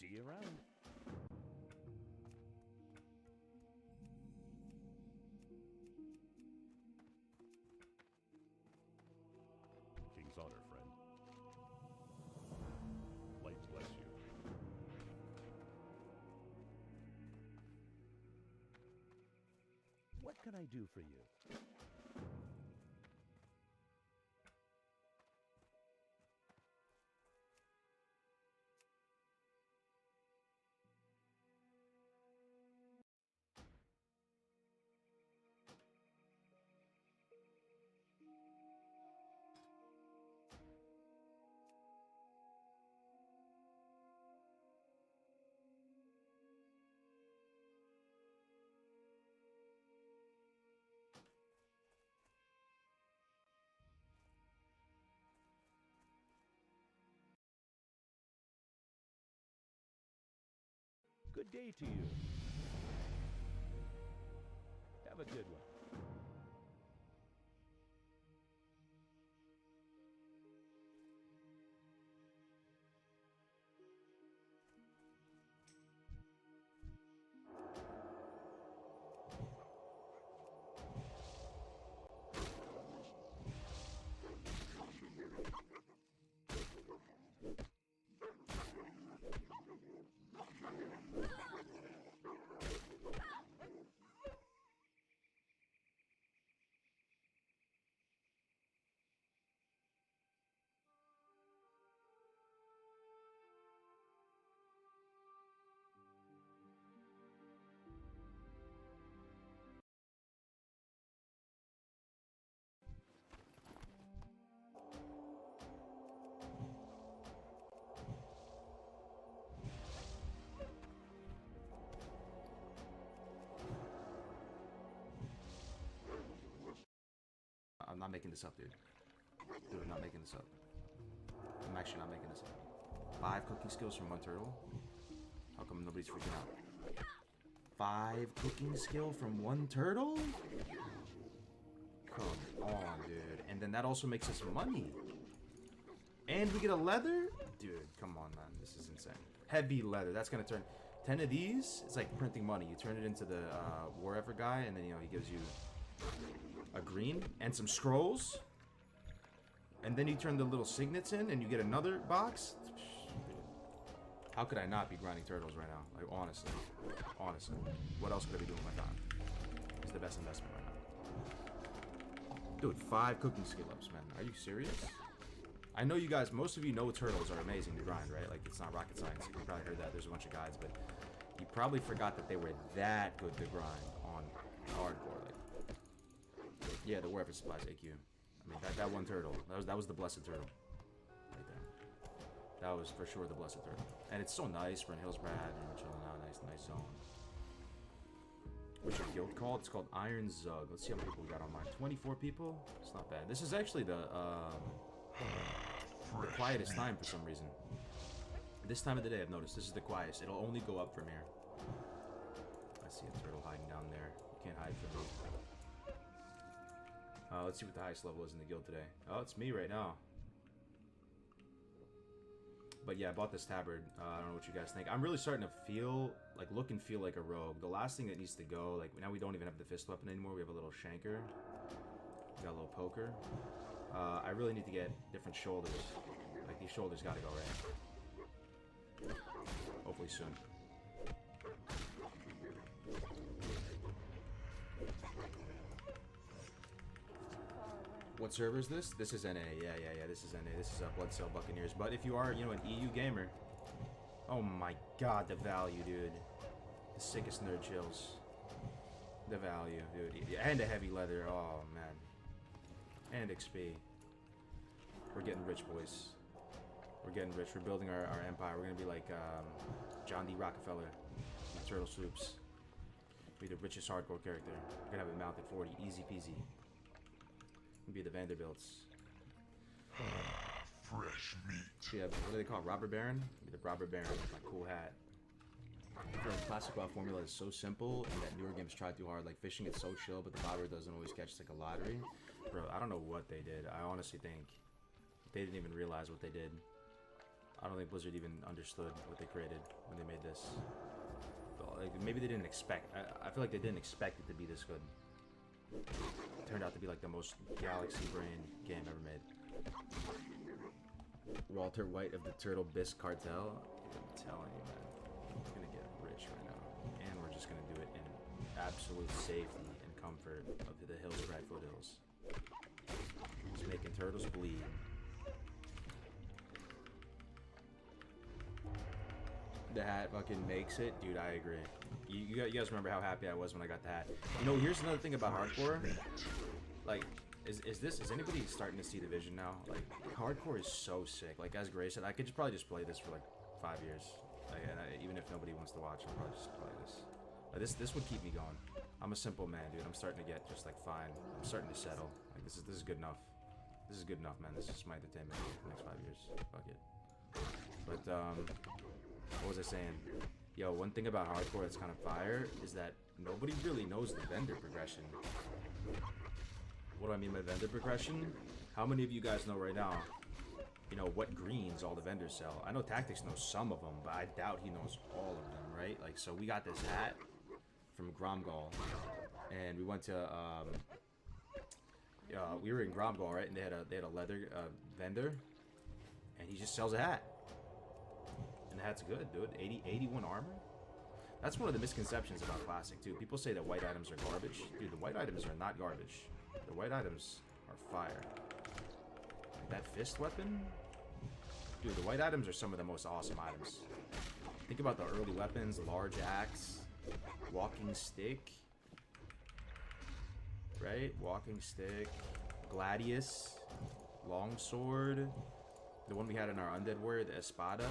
See you around. King's honor, friend. Light bless you. What can I do for you? Good day to you. Have a good one. I'm not making this up, dude. Dude, I'm not making this up. I'm actually not making this up. 5 cooking skills from 1 turtle? How come nobody's freaking out? 5 cooking skill from 1 turtle? Come on, dude. And then that also makes us money. And we get a leather? Dude, come on, man. This is insane. Heavy leather. That's gonna turn... 10 of these, it's like printing money. You turn it into the War guy, and then, you know, he gives you a green and some scrolls. And then you turn the little signets in, and you get another box. How could I not be grinding turtles right now? Like, honestly. Honestly. What else could I be doing with my time? It's the best investment right now. Dude, 5 cooking skill ups, man. Are you serious? I know you guys, most of you know turtles are amazing to grind, right? Like, it's not rocket science. You probably heard that. There's a bunch of guides, but you probably forgot that they were that good to grind on hardcore. Like, yeah, the Warfare Supplies AQ. I mean, that one turtle, that was the Blessed Turtle. Right there. That was for sure the Blessed Turtle. And it's so nice. We're in Hillsbrad, and we're chilling out. Nice zone. What's your guild called? It's called Iron Zug. Let's see how many people we got online. 24 people? It's not bad. This is actually the quietest time for some reason. This time of the day, I've noticed, this is the quietest. It'll only go up from here. I see a turtle hiding down there. You can't hide from me. Let's see what the highest level is in the guild today. Oh, it's me right now. But yeah, I bought this tabard. I don't know what you guys think. I'm really starting to feel, like, look and feel like a rogue. The last thing that needs to go, like, now we don't even have the fist weapon anymore. We have a little shanker. We got a little poker. I really need to get different shoulders. Like, these shoulders gotta go, right? Hopefully soon. What server is this? This is NA. Yeah. This is NA. This is Bloodsail Buccaneers. But if you are, you know, an EU gamer... Oh my god, the value, dude. The sickest nerd chills. The value, dude. And a heavy leather. Oh, man. And XP. We're getting rich, boys. We're getting rich. We're building our empire. We're gonna be like John D. Rockefeller in Turtle Soups. Be the richest hardcore character. We're gonna have it mounted 40. Easy peasy. Be the Vanderbilts. Fresh meat. Yeah, what do they call it? Robber Baron? Be the Robber Baron with my cool hat. The classic WoW formula is so simple, and that newer games try too hard. Like fishing, it's so chill, but the bobber doesn't always catch. It's like a lottery. Bro, I don't know what they did. I honestly think they didn't even realize what they did. I don't think Blizzard even understood what they created when they made this. Like, maybe they didn't expect. I feel like they didn't expect it to be this good. It turned out to be like the most galaxy brain game ever made. Walter White of the Turtle Bisque Cartel. I'm telling you, man, we're gonna get rich right now, and we're just gonna do it in absolute safety and comfort of the Hillscrag foothills. Just making turtles bleed. The hat fucking makes it, dude. I agree. You guys remember how happy I was when I got the hat? You know, here's another thing about hardcore. Like, is anybody starting to see the vision now? Like, hardcore is so sick. Like, as Gray said, I could probably just play this for like 5 years. Like, and even if nobody wants to watch, I'll probably just play this. Like, this would keep me going. I'm a simple man, dude. I'm starting to get just like fine. I'm starting to settle. Like, this is good enough. This is good enough, man. This is my entertainment for the next 5 years. Fuck it. But what was I saying? Yo, one thing about hardcore that's kind of fire is that nobody really knows the vendor progression. What do I mean by vendor progression? How many of you guys know right now, you know, what greens all the vendors sell? I know Tactics knows some of them, but I doubt he knows all of them, right? Like, so we got this hat from Gromgal, and we went to, we were in Gromgal, right? And they had a leather vendor, and he just sells a hat. And the hat's good, dude. 81 armor? That's one of the misconceptions about Classic, too. People say that white items are garbage. Dude, the white items are not garbage. The white items are fire. Like that fist weapon? Dude, the white items are some of the most awesome items. Think about the early weapons. Large axe. Walking stick. Right? Walking stick. Gladius. Longsword. The one we had in our Undead Warrior, the Espada.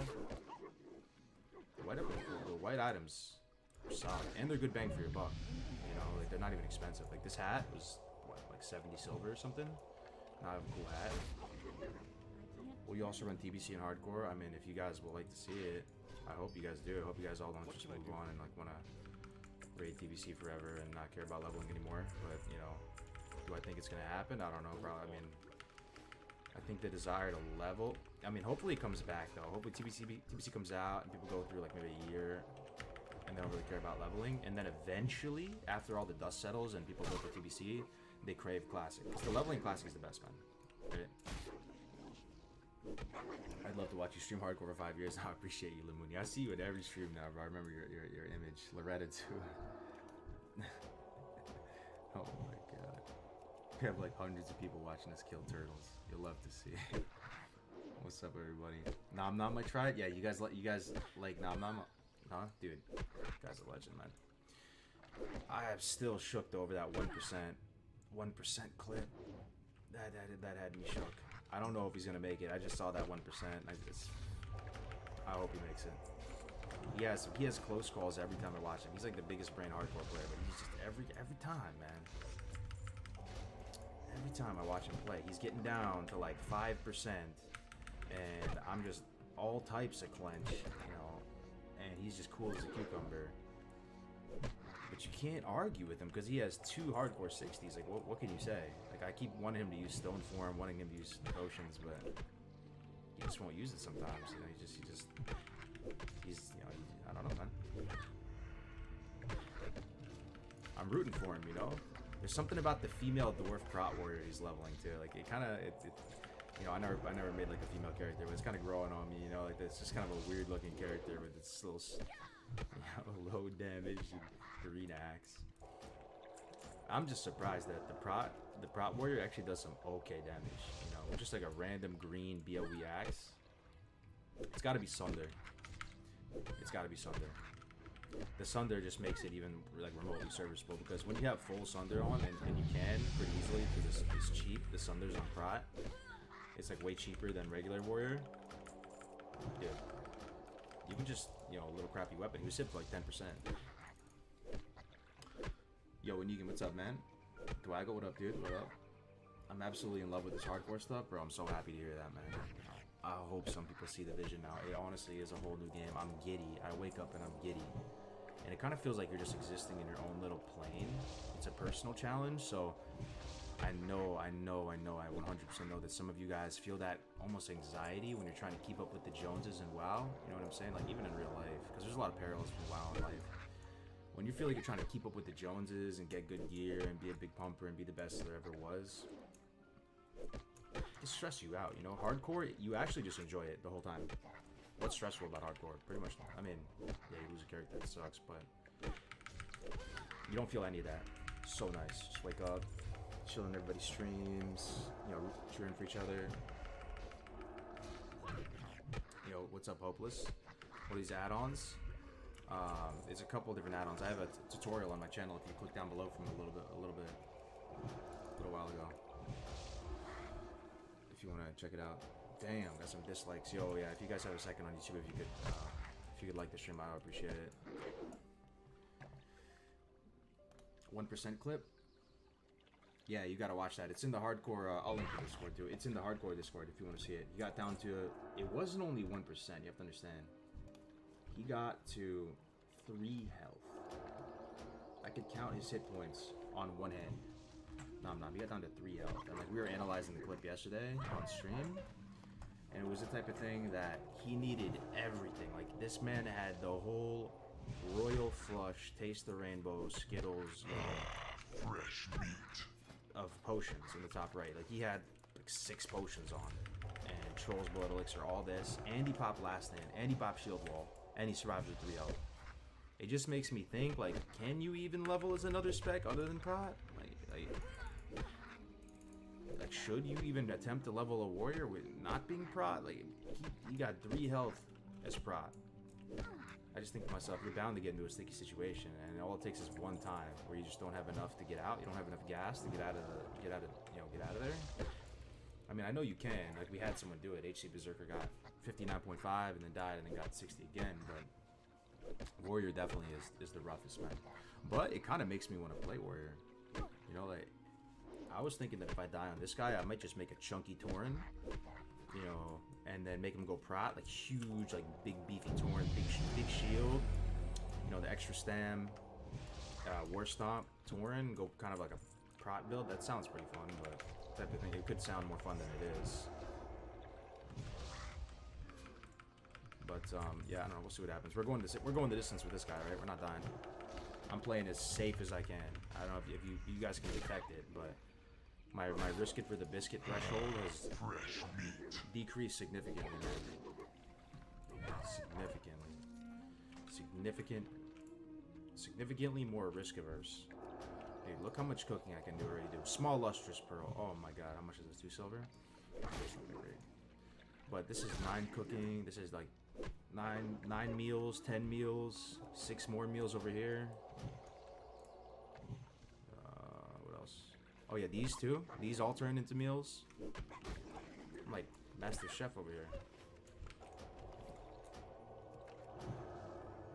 The white items are solid, and they're good bang for your buck. You know, like they're not even expensive. Like this hat was what, like 70 silver or something. Not a cool hat. Well, you also run TBC and hardcore. I mean, if you guys would like to see it, I hope you guys do. I hope you guys all don't just move on and like want to raid TBC forever and not care about leveling anymore. But you know, do I think it's gonna happen? I don't know, bro. I mean, I think the desire to level, I mean, hopefully it comes back though. Hopefully TBC comes out and people go through like maybe a year and they don't really care about leveling, and then eventually after all the dust settles and people go for TBC, they crave Classic, because the leveling Classic is the best, man. Right? I'd love to watch you stream hardcore for 5 years. I appreciate you, Limuni. I see you at every stream now, bro. I remember your image. Loretta too. Oh my god. We have like hundreds of people watching us kill turtles. You'll love to see. What's up, everybody? Nom Nom, I tried. Yeah, you guys like Nom Nom? Huh? Dude, guy's a legend, man. I am still shook over that 1% clip. That had me shook. I don't know if he's gonna make it. I just saw that 1%. I hope he makes it. He has close calls every time I watch him. He's like the biggest brain hardcore player, but he's just every time, man. Every time I watch him play, he's getting down to like 5%, and I'm just all types of clench, you know, and he's just cool as a cucumber. But you can't argue with him because he has 2 hardcore 60s. Like, what can you say? Like, I keep wanting him to use Stone Form, wanting him to use Potions, but he just won't use it sometimes. You know, he's, you know, I don't know, man. I'm rooting for him, you know. There's something about the female dwarf prot warrior he's leveling too. Like it kind of, you know, I never made like a female character, but it's kind of growing on me. You know, like it's just kind of a weird looking character with its little, you know, low damage and green axe. I'm just surprised that the prot warrior actually does some okay damage. You know, with just like a random green BOE axe. It's got to be Sunder. It's got to be Sunder. The Sunder just makes it even like remotely serviceable, because when you have full Sunder on, and you can pretty easily because it's cheap, the Sunder's on prot, it's like way cheaper than regular warrior. Dude, you can just, you know, a little crappy weapon, he was hit for like 10%. Yo, Negan, what's up, man? Dwago, what up, dude? What up? I'm absolutely in love with this hardcore stuff, bro. I'm so happy to hear that, man. I hope some people see the vision now. It honestly is a whole new game. I'm giddy. I wake up and I'm giddy. And it kind of feels like you're just existing in your own little plane. It's a personal challenge, so I know, I 100% know that some of you guys feel that almost anxiety when you're trying to keep up with the Joneses in WoW. You know what I'm saying? Like, even in real life. Because there's a lot of parallels from WoW in life. When you feel like you're trying to keep up with the Joneses and get good gear and be a big pumper and be the best there ever was, it stress you out, you know? Hardcore, you actually just enjoy it the whole time. What's stressful about hardcore? Pretty much, I mean, yeah, you lose a character, that sucks, but you don't feel any of that. So nice. Just wake up, chilling everybody's streams, you know, cheering for each other. Yo, what's up, Hopeless? What are these add-ons? There's a couple different add-ons. I have a tutorial on my channel if you click down below from a little while ago. If you want to check it out. Damn, got some dislikes. Yo, yeah, if you guys have a second on YouTube, if you could like the stream, I would appreciate it. 1% clip? Yeah, you gotta watch that. It's in the hardcore, I'll link the Discord too. It's in the hardcore Discord if you want to see it. He got down to, it wasn't only 1%, you have to understand. He got to 3 health. I could count his hit points on one hand. Nom, he got down to 3 health. And like, we were analyzing the clip yesterday on stream, and it was the type of thing that he needed everything. Like, this man had the whole Royal Flush, Taste the Rainbow, Skittles, Fresh meat of potions in the top right. Like, he had like 6 potions on, and Troll's Blood Elixir, all this, and he popped Last Stand, and he popped Shield Wall, and he survives with 3 health. It just makes me think, like, can you even level as another spec other than Prot? Like, should you even attempt to level a warrior with not being Prot? Like, he got 3 health as Prot. I just think to myself, you're bound to get into a sticky situation, and all it takes is one time where you just don't have enough to get out. You don't have enough gas to get out of there. I mean, I know you can. Like, we had someone do it. HC Berserker got 59.5 and then died and then got 60 again. But warrior definitely is the roughest, man. But it kind of makes me want to play warrior. You know, like, I was thinking that if I die on this guy, I might just make a chunky Tauren, you know, and then make him go Prot, like huge, like big beefy Tauren, big shield, you know, the extra stam, War Stomp Tauren, go kind of like a Prot build. That sounds pretty fun, but type of thing, it could sound more fun than it is. But yeah, I don't know. We'll see what happens. We're going the distance with this guy, right? We're not dying. I'm playing as safe as I can. I don't know if you guys can detect it, but my risk it for the biscuit threshold has decreased significantly, man. Significantly more risk averse. Hey, look how much cooking I can already do. Small lustrous pearl. Oh my god, how much is this? 2 silver? That's not great. But this is 9 cooking. This is like 9 meals, 10 meals, 6 more meals over here. What else? Oh yeah, these two. These all turn into meals. I'm like master chef over here.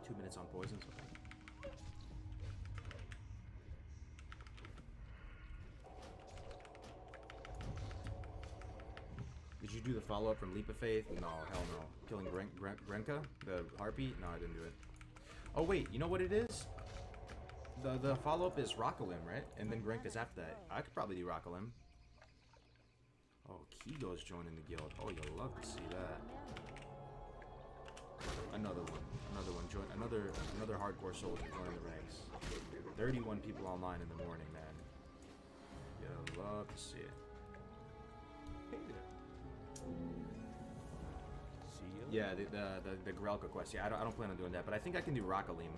2 minutes on poisons. Did you do the follow-up from Leap of Faith? No, hell no. Killing Grenka, the harpy? No, I didn't do it. Oh wait, you know what it is? The follow-up is Rockalim, right? And then Grenka's after that. I could probably do Rockalim. Oh, Kigo's joining the guild. Oh, you'll love to see that. Another one. Join another hardcore soldier joining the ranks. 31 people online in the morning, man. You'll love to see it. Hey there. See you. Yeah, the Grelka quest. Yeah, I don't plan on doing that, but I think I can do Rockalim.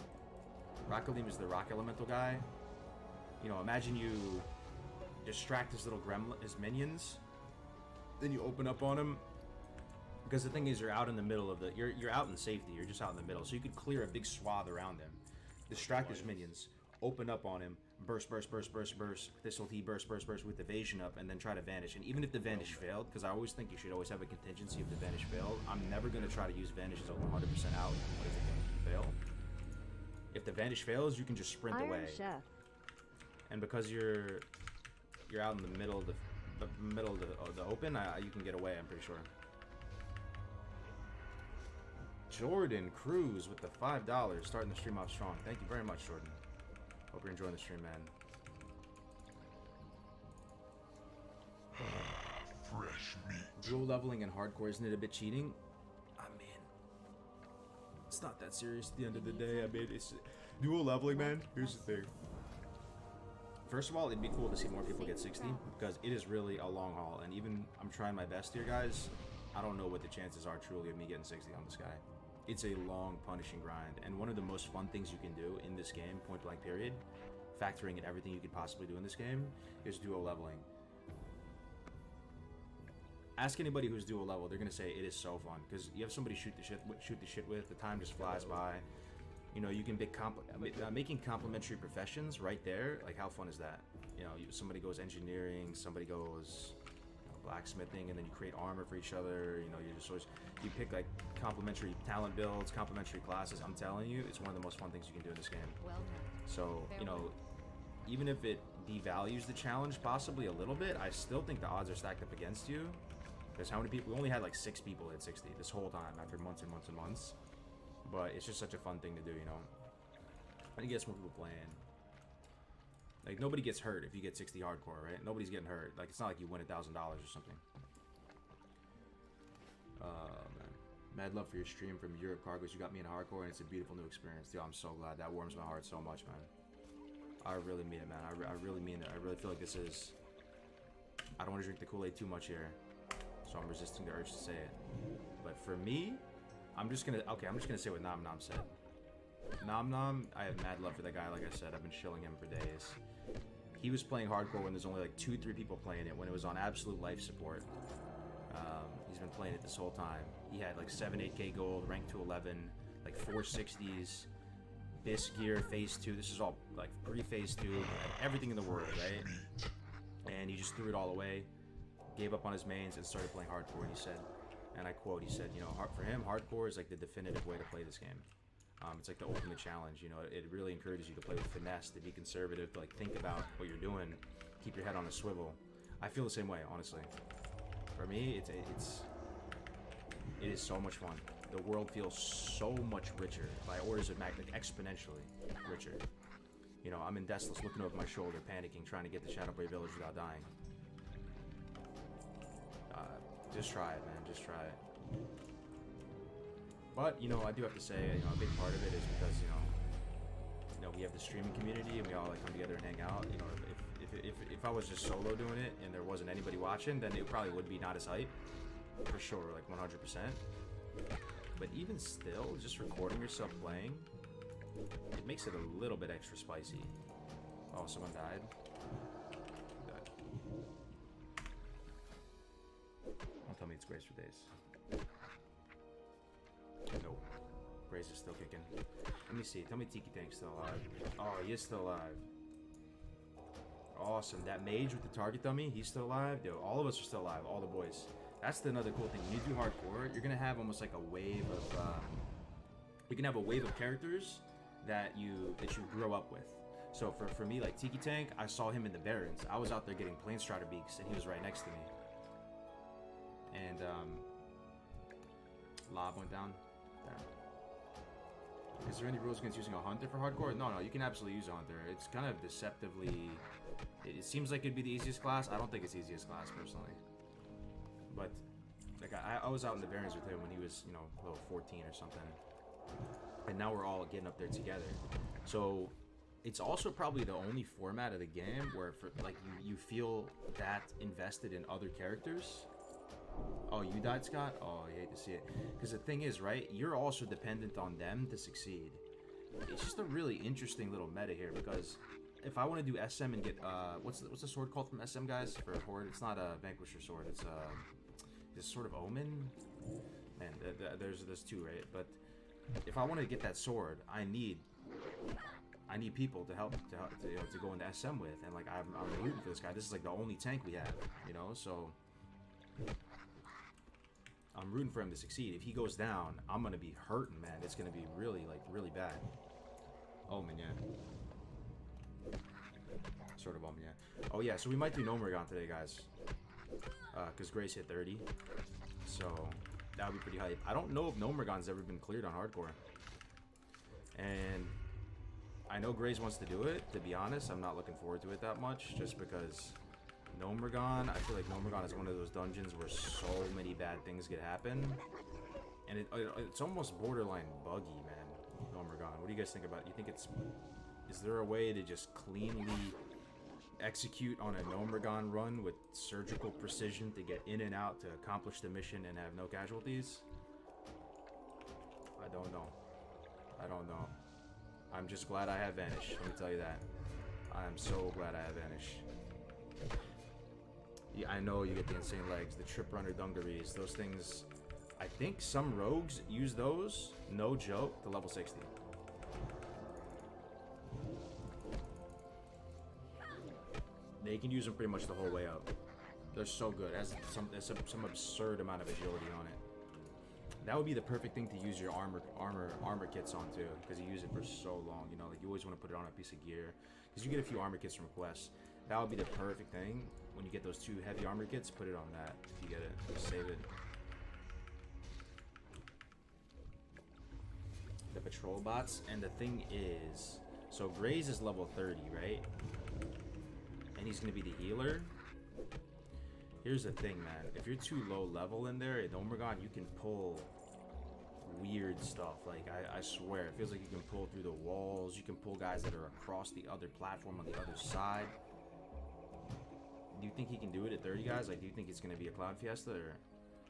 Rockalim is the rock elemental guy. You know, imagine you distract his little gremlin, his minions, then you open up on him. Because the thing is, you're out in the middle of the, you're out in safety. You're just out in the middle, so you could clear a big swath around him, distract his minions, open up on him, burst, Thistle Tea, burst with evasion up, and then try to vanish. And even if the vanish failed, because I always think you should always have a contingency if the vanish failed, I'm never going to try to use vanish as a 100% out if it can fail. If the vanish fails, you can just sprint Iron away. Chef. And because you're out in the middle of the open, you can get away, I'm pretty sure. Jordan Cruz with the $5, starting the stream off strong. Thank you very much, Jordan. Hope you're enjoying the stream, man. dual leveling and hardcore, isn't it a bit cheating? I mean, it's not that serious at the end of the day. I mean, it's dual leveling, man. Here's the thing. First of all, it'd be cool to see more people get 60 because it is really a long haul. And even I'm trying my best here, guys. I don't know what the chances are truly of me getting 60 on this guy. It's a long, punishing grind. And one of the most fun things you can do in this game, point blank period, factoring in everything you could possibly do in this game, is dual leveling. Ask anybody who's dual level, they're gonna say it is so fun because you have somebody shoot the shit with. The time just flies by. You know, you can making complementary professions right there. Like, how fun is that? You know, somebody goes engineering, somebody goes blacksmithing, and then you create armor for each other. You know, you pick like complementary talent builds, complementary classes. I'm telling you, it's one of the most fun things you can do in this game. So, you know, even if it devalues the challenge possibly a little bit, I still think the odds are stacked up against you. Because how many people? We only had like 6 people hit 60 this whole time after months and months and months. But it's just such a fun thing to do, you know. And you get more people playing. Like, nobody gets hurt if you get 60 hardcore, right? Nobody's getting hurt. Like, it's not like you win $1,000 or something. Man. Mad love for your stream from Europe Cargos. You got me in hardcore, and it's a beautiful new experience. Dude, I'm so glad. That warms my heart so much, man. I really mean it, man. I really mean it. I really feel like this is... I don't want to drink the Kool-Aid too much here. So I'm resisting the urge to say it. But for me... I'm just gonna say what Nom Nom said. Nom Nom, I have mad love for that guy, like I said. I've been shilling him for days. He was playing hardcore when there's only like 2-3 people playing it, when it was on absolute life support. He's been playing it this whole time. He had like 7-8k gold, rank to 11, like 460s, BIS gear, phase 2. This is all like pre-phase 2, everything in the world, right? And he just threw it all away, gave up on his mains, and started playing hardcore, and he said, and I quote, he said, you know, for him, hardcore is like the definitive way to play this game. It's like the ultimate challenge, you know, it really encourages you to play with finesse, to be conservative, to like think about what you're doing, keep your head on a swivel. I feel the same way, honestly. For me, it is so much fun. The world feels so much richer, by orders of magnitude, exponentially richer. You know, I'm in Deathless looking over my shoulder, panicking, trying to get the Shadowbray village without dying. Just try it, man. Just try it. But, you know, I do have to say, you know, a big part of it is because, you know, we have the streaming community and we all like come together and hang out. You know, if I was just solo doing it and there wasn't anybody watching, then it probably would be not as hype, for sure, like 100%. But even still, just recording yourself playing, it makes it a little bit extra spicy. Oh, someone died. Don't tell me it's Grace for days. Nope. Grace is still kicking. Let me see. Tell me Tiki Tank's still alive. Oh, he is still alive. Awesome. That mage with the target dummy, he's still alive. Dude, all of us are still alive. All the boys. That's another cool thing. When you do hardcore, you're gonna have almost like a wave of you can have a wave of characters that you grow up with. So for me, like Tiki Tank, I saw him in the Barrens. I was out there getting Planestrider beaks, and he was right next to me. And Lob went down. Damn. Is there any rules against using a hunter for hardcore? No, you can absolutely use a hunter. It's kind of deceptively. It seems like it'd be the easiest class. I don't think it's the easiest class personally. But like I was out in the Barrens with him when he was, you know, level 14 or something. And now we're all getting up there together. So it's also probably the only format of the game where like you feel that invested in other characters. Oh, you died, Scott? Oh, I hate to see it. Because the thing is, right, you're also dependent on them to succeed. It's just a really interesting little meta here, because if I want to do SM and get, what's the sword called from SM, guys? For Horde? It's not a Vanquisher sword. It's this sort of Omen? Man, there's two, right? But if I want to get that sword, I need people to help to go into SM with. And, like, I'm rooting for this guy. This is, like, the only tank we have, you know? So I'm rooting for him to succeed. If he goes down, I'm gonna be hurting, man. It's gonna be really bad. Omen, yeah. Sort of Omen, yeah. Oh yeah, so we might do Gnomeregan today, guys. Because Grace hit 30. So that would be pretty hype. I don't know if Gnomeregan's ever been cleared on hardcore. And I know Grace wants to do it. To be honest, I'm not looking forward to it that much, just because Gnomergon, I feel like Gnomergon is one of those dungeons where so many bad things could happen. And it's almost borderline buggy, man. Gnomergon. What do you guys think about it? You think it's... Is there a way to just cleanly execute on a Gnomergon run with surgical precision to get in and out to accomplish the mission and have no casualties? I don't know. I don't know. I'm just glad I have Vanish, let me tell you that. I am so glad I have Vanish. Yeah, I know you get the insane legs, the Trip Runner Dungarees, those things. I think some rogues use those, no joke, to level 60. They can use them pretty much the whole way up. They're so good. It has some absurd amount of agility on it. That would be the perfect thing to use your armor kits on too, because you use it for so long. You know, like you always want to put it on a piece of gear, because you get a few armor kits from quests. That would be the perfect thing. When you get those 2 heavy armor kits, put it on that. If you get it, just save it. The patrol bots, and the thing is, so Graze is level 30, right? And he's gonna be the healer. Here's the thing, man. If you're too low level in there, in Gnomergon, you can pull weird stuff. Like, I swear, it feels like you can pull through the walls. You can pull guys that are across the other platform on the other side. Do you think he can do it at 30, guys? Like, do you think it's going to be a Cloud Fiesta? Or...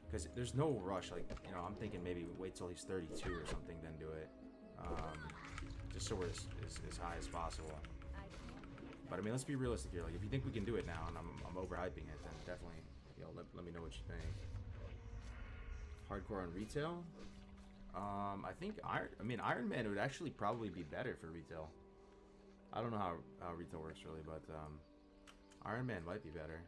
Because there's no rush. Like, you know, I'm thinking maybe wait till he's 32 or something, then do it. Just so we're as high as possible. But I mean, let's be realistic here. Like, if you think we can do it now, and I'm overhyping it, then definitely, you know, let me know what you think. Hardcore on retail. I think Iron Man would actually probably be better for retail. I don't know how retail works really, but Iron Man might be better.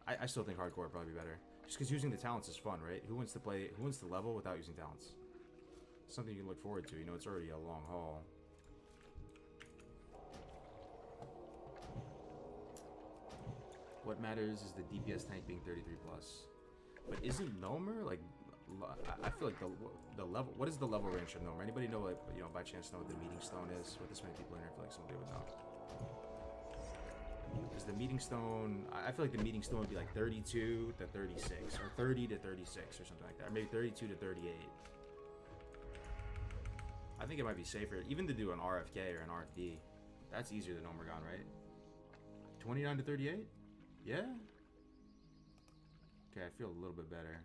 I still think hardcore would probably be better, just because using the talents is fun, right? Who wants to level without using talents? Something you can look forward to. You know, it's already a long haul. What matters is the DPS tank being 33 plus. But isn't Gnomer like? I feel like the level. What is the level range of Gnomer? Anybody know, like, you know, by chance know what the meeting stone is? With this many people in here, I feel like somebody would know. Because the meeting stone, I feel like the meeting stone would be like 32 to 36, or 30 to 36, or something like that. Or maybe 32 to 38. I think it might be safer, even to do an RFK or an RFD. That's easier than Gnomergon, right? 29 to 38? Yeah? Okay, I feel a little bit better.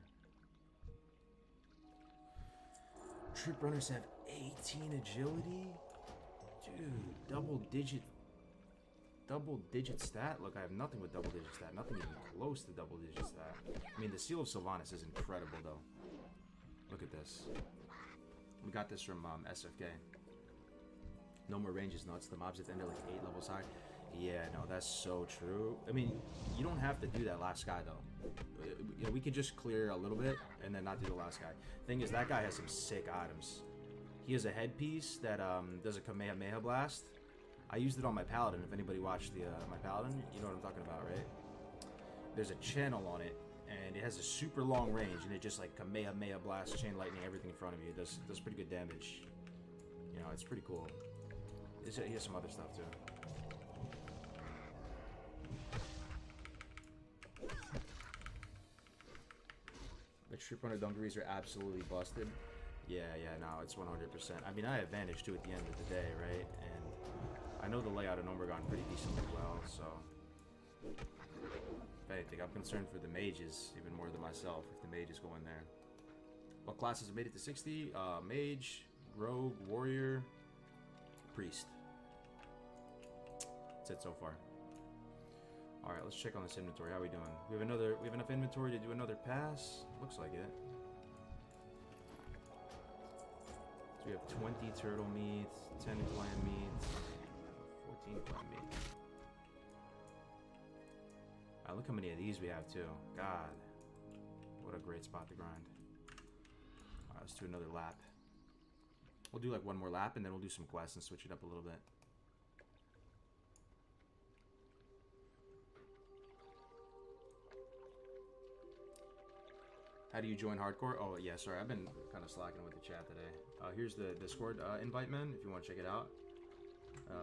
Trip runners have 18 agility? Dude, double digit stat? Look, I have nothing with double digit stat. Nothing even close to double digit stat. I mean, the Seal of Sylvanas is incredible, though. Look at this. We got this from SFK. No more range is nuts. The mobs at the end are like 8 levels high. Yeah, no, that's so true. I mean, you don't have to do that last guy, though. You know, we could just clear a little bit and then not do the last guy. Thing is, that guy has some sick items. He has a headpiece that does a Kamehameha blast. I used it on my Paladin. If anybody watched my Paladin, you know what I'm talking about, right? There's a channel on it, and it has a super long range, and it just like Kamehameha blast, chain lightning, everything in front of you. It does pretty good damage. You know, it's pretty cool. He has some other stuff too. The Trip Runner Dungarees are absolutely busted. Yeah, no, it's 100%. I mean, I have Vanish too at the end of the day, right? And I know the layout of Gnomergon pretty decently well, so if anything, I'm concerned for the mages even more than myself, if the mages go in there. What classes have made it to 60? Mage, Rogue, Warrior, Priest. That's it so far. Alright, let's check on this inventory. How are we doing? We have enough inventory to do another pass? Looks like it. So we have 20 turtle meat, 10 clan meat, 14 clan meat. Alright, look how many of these we have too. God. What a great spot to grind. Alright, let's do another lap. We'll do like one more lap and then we'll do some quests and switch it up a little bit. How do you join hardcore? Oh yeah, sorry, I've been kind of slacking with the chat today. Here's the Discord invite, man, if you want to check it out.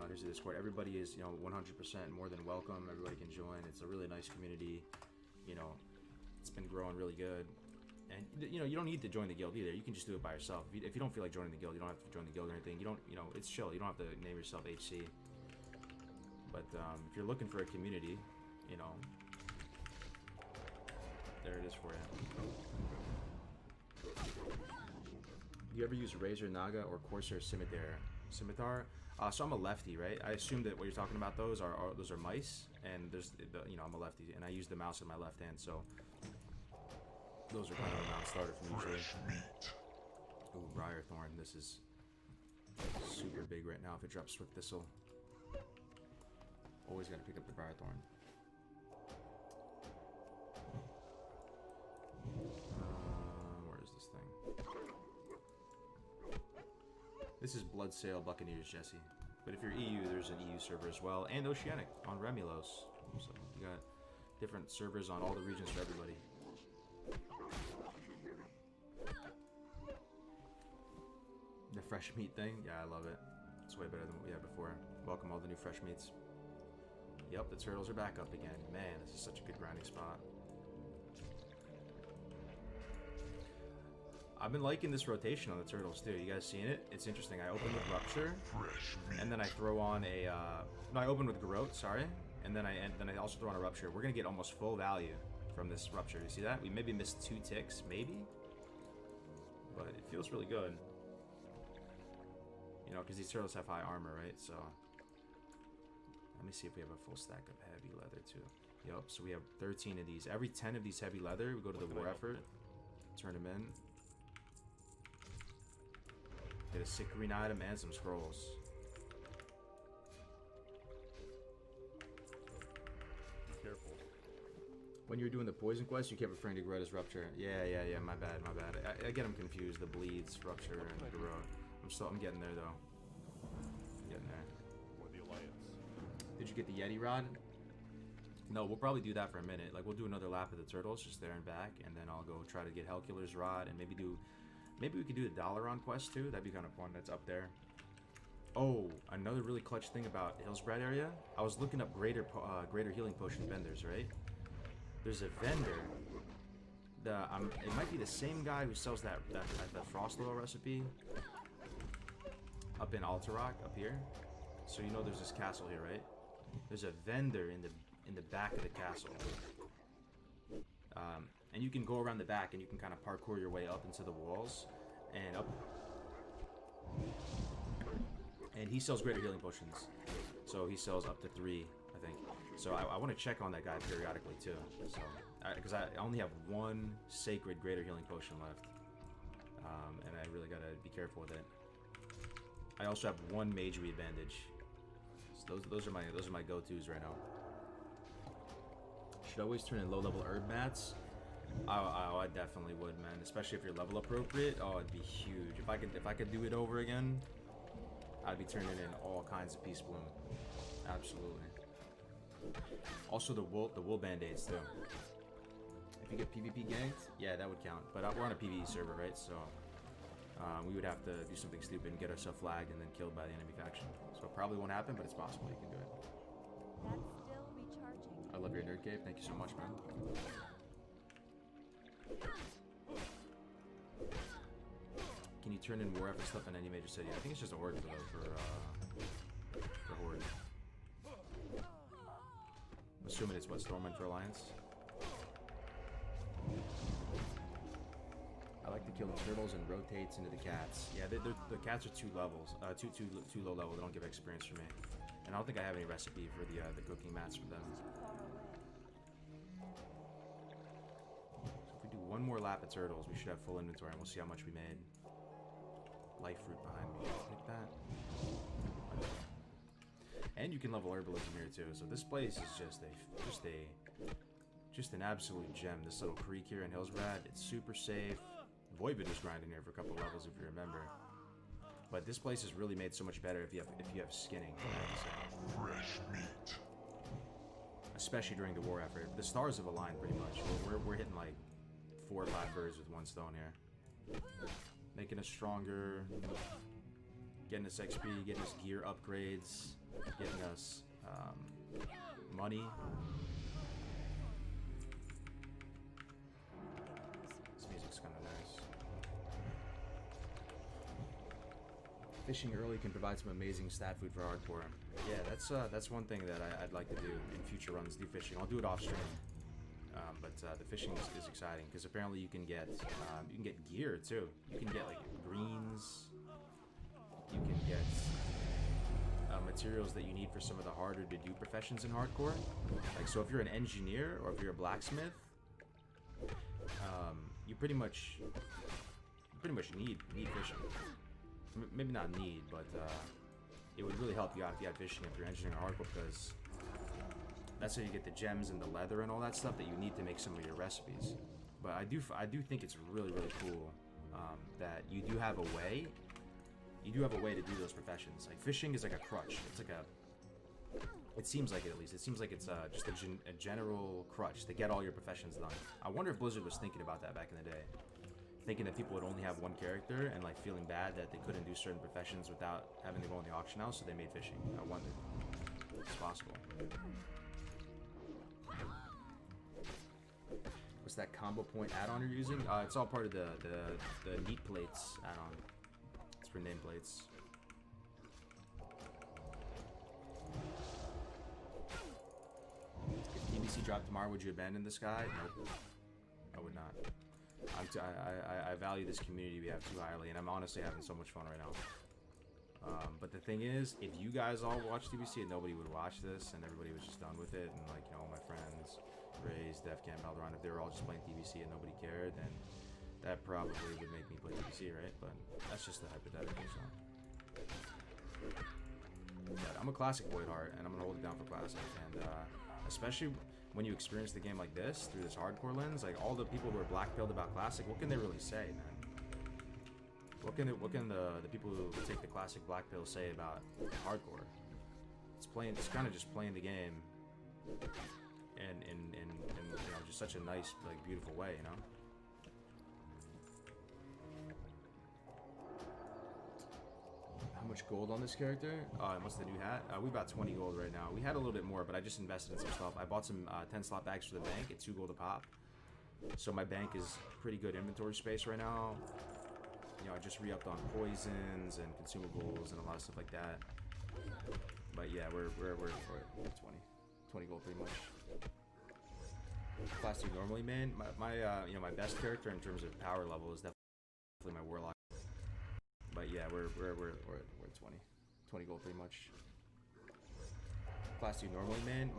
Here's the Discord. Everybody is, 100% more than welcome. Everybody can join. It's a really nice community. It's been growing really good. And, you don't need to join the guild either. You can just do it by yourself. If you don't feel like joining the guild, you don't have to join the guild or anything. You don't, it's chill. You don't have to name yourself HC. But if you're looking for a community, there it is for you. You ever use Razor Naga or Corsair Scimitar? So I'm a lefty, right? I assume that what you're talking about those are mice, and I'm a lefty, and I use the mouse in my left hand, so those are kind of a non-starter for me usually. Ooh, Briarthorn. This is super big right now if it drops Swift Thistle. Always gotta pick up the Briarthorn. Where is this thing? This is Bloodsail Buccaneers, Jesse. But if you're EU, there's an EU server as well, and Oceanic on Remulos. So you got different servers on all the regions for everybody. The fresh meat thing, yeah, I love it. It's way better than what we had before. Welcome all the new fresh meats. Yep, the turtles are back up again. Man, this is such a good grinding spot. I've been liking this rotation on the turtles too. You guys seeing it? It's interesting. I open with Rupture, and then I throw on a. No, I open with Garrote. Sorry, and then I also throw on a Rupture. We're gonna get almost full value from this Rupture. You see that? We maybe missed 2 ticks, maybe, but it feels really good. Because these turtles have high armor, right? So let me see if we have a full stack of heavy leather too. Yep. So we have 13 of these. Every 10 of these heavy leather, we go to the war effort, turn them in. Get a sick green item and some scrolls. Be careful. When you were doing the poison quest, you kept referring to Garrote as Rupture. Yeah, my bad. I get them confused. The bleeds, Rupture, and Garrote. I'm getting there though. Getting there. For the Alliance. Did you get the Yeti rod? No, we'll probably do that for a minute. Like we'll do another lap of the turtles, just there and back, and then I'll go try to get Hellkiller's rod, and maybe we could do the Dalaran quest too. That'd be kind of fun. That's up there. Oh, another really clutch thing about Hillsbrad area. I was looking up greater healing potion vendors, right? There's a vendor. It might be the same guy who sells that frost oil recipe up in Alterac up here. So there's this castle here, right? There's a vendor in the back of the castle. And you can go around the back and you can kind of parkour your way up into the walls and up. And he sells greater healing potions. So he sells up to 3, I think. So I want to check on that guy periodically too. So because I only have 1 sacred greater healing potion left. And I really gotta be careful with it. I also have 1 mage read bandage. So those are my go-tos right now. Should always turn in low-level herb mats. I definitely would, man. Especially if you're level appropriate. Oh, it'd be huge. If I could do it over again, I'd be turning in all kinds of Peace Bloom. Absolutely. Also the wool band-aids too. If you get PvP ganked, yeah, that would count. But we're on a PvE server, right? So we would have to do something stupid and get ourselves flagged and then killed by the enemy faction. So it probably won't happen, but it's possible you can do it. That's still recharging. I love your nerd cave. Thank you so much, man. Can you turn in war effort stuff in any major city? I think it's just a horde for horde. I'm assuming it's what, Stormwind for Alliance? I like to kill the turtles and rotates into the cats. Yeah, the cats are 2 levels, too low level. They don't give experience for me, and I don't think I have any recipe for the cooking mats for them. So if we do 1 more lap at turtles, we should have full inventory, and we'll see how much we made. Life fruit behind me. Take that. And you can level herbalism here too. So this place is just an absolute gem. This little creek here in Hillsbrad, it's super safe. Voivod was grinding here for a couple levels, if you remember. But this place is really made so much better if you have skinning. Fresh meat. Especially during the war effort. The stars have aligned pretty much. We're hitting like 4 or 5 birds with 1 stone here. Making us stronger. getting us XP, getting us gear upgrades, getting us money. This music's kind of nice. Fishing early can provide some amazing stat food for hardcore. Yeah, that's one thing that I'd like to do in future runs. Do fishing. I'll do it off stream. But the fishing is exciting because apparently you can get gear too. You can get like greens. You can get materials that you need for some of the harder to do professions in hardcore. Like, so if you're an engineer or if you're a blacksmith, you pretty much need fishing. Maybe not need, but it would really help you out if you had fishing if you're engineering hardcore, because that's how you get the gems and the leather and all that stuff that you need to make some of your recipes. But I do think it's really cool that you do have a way. You do have a way to do those professions. Like fishing is like a crutch. It's like it seems like it, at least. It seems like it's just a general crutch to get all your professions done. I wonder if Blizzard was thinking about that back in the day. Thinking that people would only have one character and like feeling bad that they couldn't do certain professions without having to go in the auction house, so they made fishing. I wonder. It's possible. What's that combo point add-on you're using? It's all part of the neat plates add-on. It's for nameplates. If TBC dropped tomorrow, would you abandon this guy? Nope. I would not. I value this community we have too highly, and I'm honestly having so much fun right now. But the thing is, if you guys all watch TBC and nobody would watch this, and everybody was just done with it, and like, you know, all my friends, Raze, Defcam, Valorant, if they were all just playing TBC and nobody cared, then that probably would make me play TBC, right? But that's just a hypothetical, so. Yeah, I'm a classic Void Heart, and I'm gonna hold it down for classic, and especially when you experience the game like this through this hardcore lens, like all the people who are black-pilled about classic, what can they really say, man? What can the people who take the classic black pill say about hardcore? It's kind of just playing the game, and in you know, just such a nice, like, beautiful way, you know. How much gold on this character? What's the new hat? We about 20 gold right now. We had a little bit more, but I just invested in some stuff. I bought some 10 slot bags for the bank at 2 gold a pop. So my bank is pretty good inventory space right now. You know, I just re-upped on poisons and consumables and a lot of stuff like that. But yeah, we're 20 gold pretty much. Class 2 normally, man. My you know, my best character in terms of power level is definitely my warlock. But yeah, we're 20 gold pretty much. Class 2 normally, man.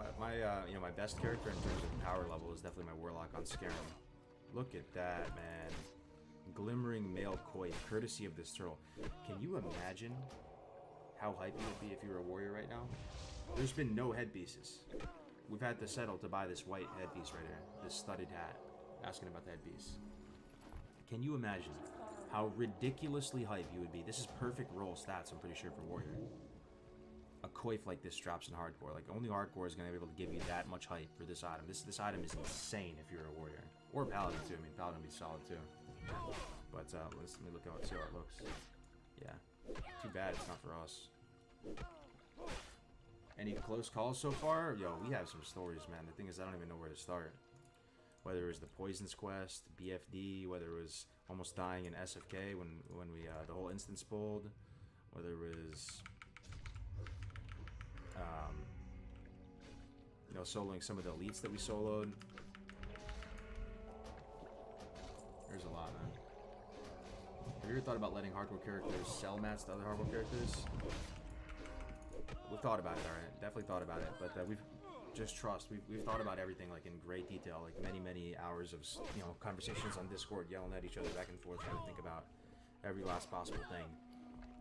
You know, my best character in terms of power level is definitely my warlock on Scarum. Look at that, man. Glimmering male koi, courtesy of this turtle. Can you imagine how hype you would be if you were a warrior right now? There's been no headpieces. We've had to settle to buy this white headpiece right here, this studded hat. Asking about the headpiece. Can you imagine how ridiculously hype you would be? This is perfect roll stats, I'm pretty sure, for warrior. A coif like this drops in hardcore. Like, only hardcore is going to be able to give you that much hype for this item. This item is insane if you're a warrior. Or paladin too. I mean, paladin would be solid too. But let me look out, see how it looks. Yeah. Too bad it's not for us. Any close calls so far? Yo, we have some stories, man. The thing is, I don't even know where to start. Whether it was the Poisons Quest, BFD, whether it was almost dying in SFK when we the whole instance pulled, whether it was you know, soloing some of the elites that we soloed. There's a lot, man. Have you ever thought about letting hardcore characters sell mats to other hardcore characters? We've thought about it, alright. Definitely thought about it, but we've just trust. We've thought about everything like in great detail, like many hours of, you know, conversations on Discord, yelling at each other back and forth, trying to think about every last possible thing.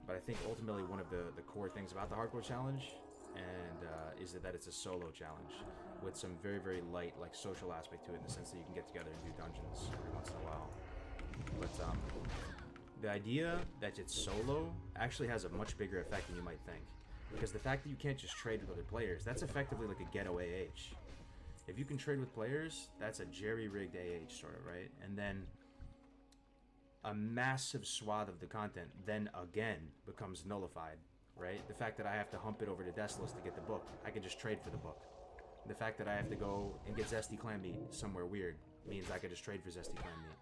But I think ultimately one of the core things about the hardcore challenge and is that it's a solo challenge with some very light, like, social aspect to it, in the sense that you can get together and do dungeons every once in a while. But the idea that it's solo actually has a much bigger effect than you might think. Because the fact that you can't just trade with other players, that's effectively like a ghetto AH. If you can trade with players, that's a jerry-rigged AH, sort of, right? And then a massive swath of the content then again becomes nullified, right? The fact that I have to hump it over to Deskless to get the book, I can just trade for the book. The fact that I have to go and get Zesty Clam Meat somewhere weird means I can just trade for Zesty Clam Meat.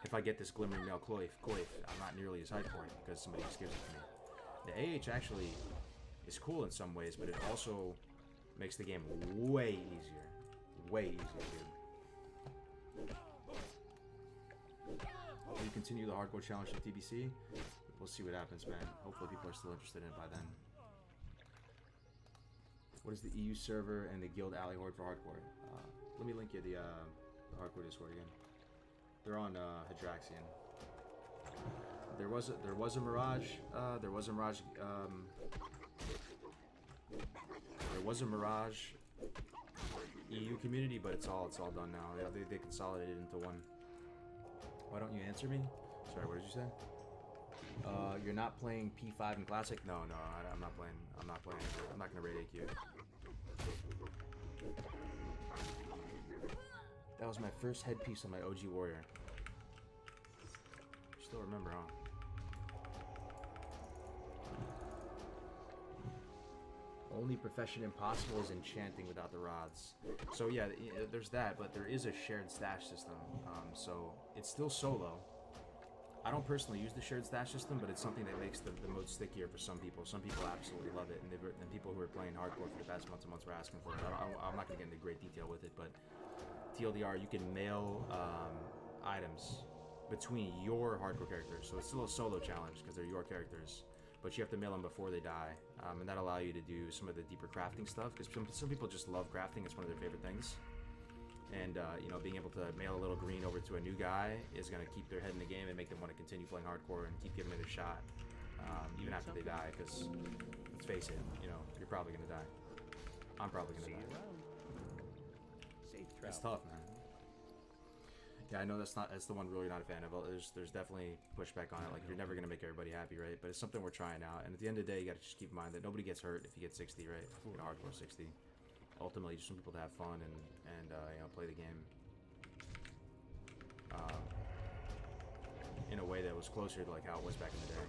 If I get this Glimmering Male Coif, I'm not nearly as hyped for it because somebody just gives it to me. The AH actually is cool in some ways, but it also makes the game way easier. Way easier, dude. Will you continue the hardcore challenge to TBC? We'll see what happens, man. Hopefully people are still interested in it by then. What is the EU server and the Guild Alley Horde for hardcore? Let me link you the hardcore Discord again. They're on Hadraxian. There was a Mirage. There was a Mirage EU community, but it's all done now. Yeah, they consolidated into one. Why don't you answer me? Sorry, what did you say? You're not playing P5 in Classic? No, I'm not playing. I'm not gonna raid AQ. That was my first headpiece on my OG Warrior. Still remember, huh? Only profession impossible is enchanting without the rods. So yeah, there's that, but there is a shared stash system. So it's still solo. I don't personally use the shared stash system, but it's something that makes the mode stickier for some people. Some people absolutely love it, and people who are playing hardcore for the past months and months were asking for it. I'm not going to get into great detail with it, but TLDR, you can mail items between your hardcore characters. So it's still a solo challenge because they're your characters, but you have to mail them before they die, and that'll allow you to do some of the deeper crafting stuff, because some people just love crafting. It's one of their favorite things. And, you know, being able to mail a little green over to a new guy is going to keep their head in the game and make them want to continue playing hardcore and keep giving it a shot, even after they die, because, let's face it, you know, you're probably going to die. I'm probably going to die. It's tough, man. Yeah, I know that's the one rule you're not a fan of. There's definitely pushback on it. Like, you're never going to make everybody happy, right? But it's something we're trying out. And at the end of the day, you got to just keep in mind that nobody gets hurt if you get 60, right? You get a hardcore 60. Ultimately, just want people to have fun and you know, play the game in a way that was closer to like how it was back in the day.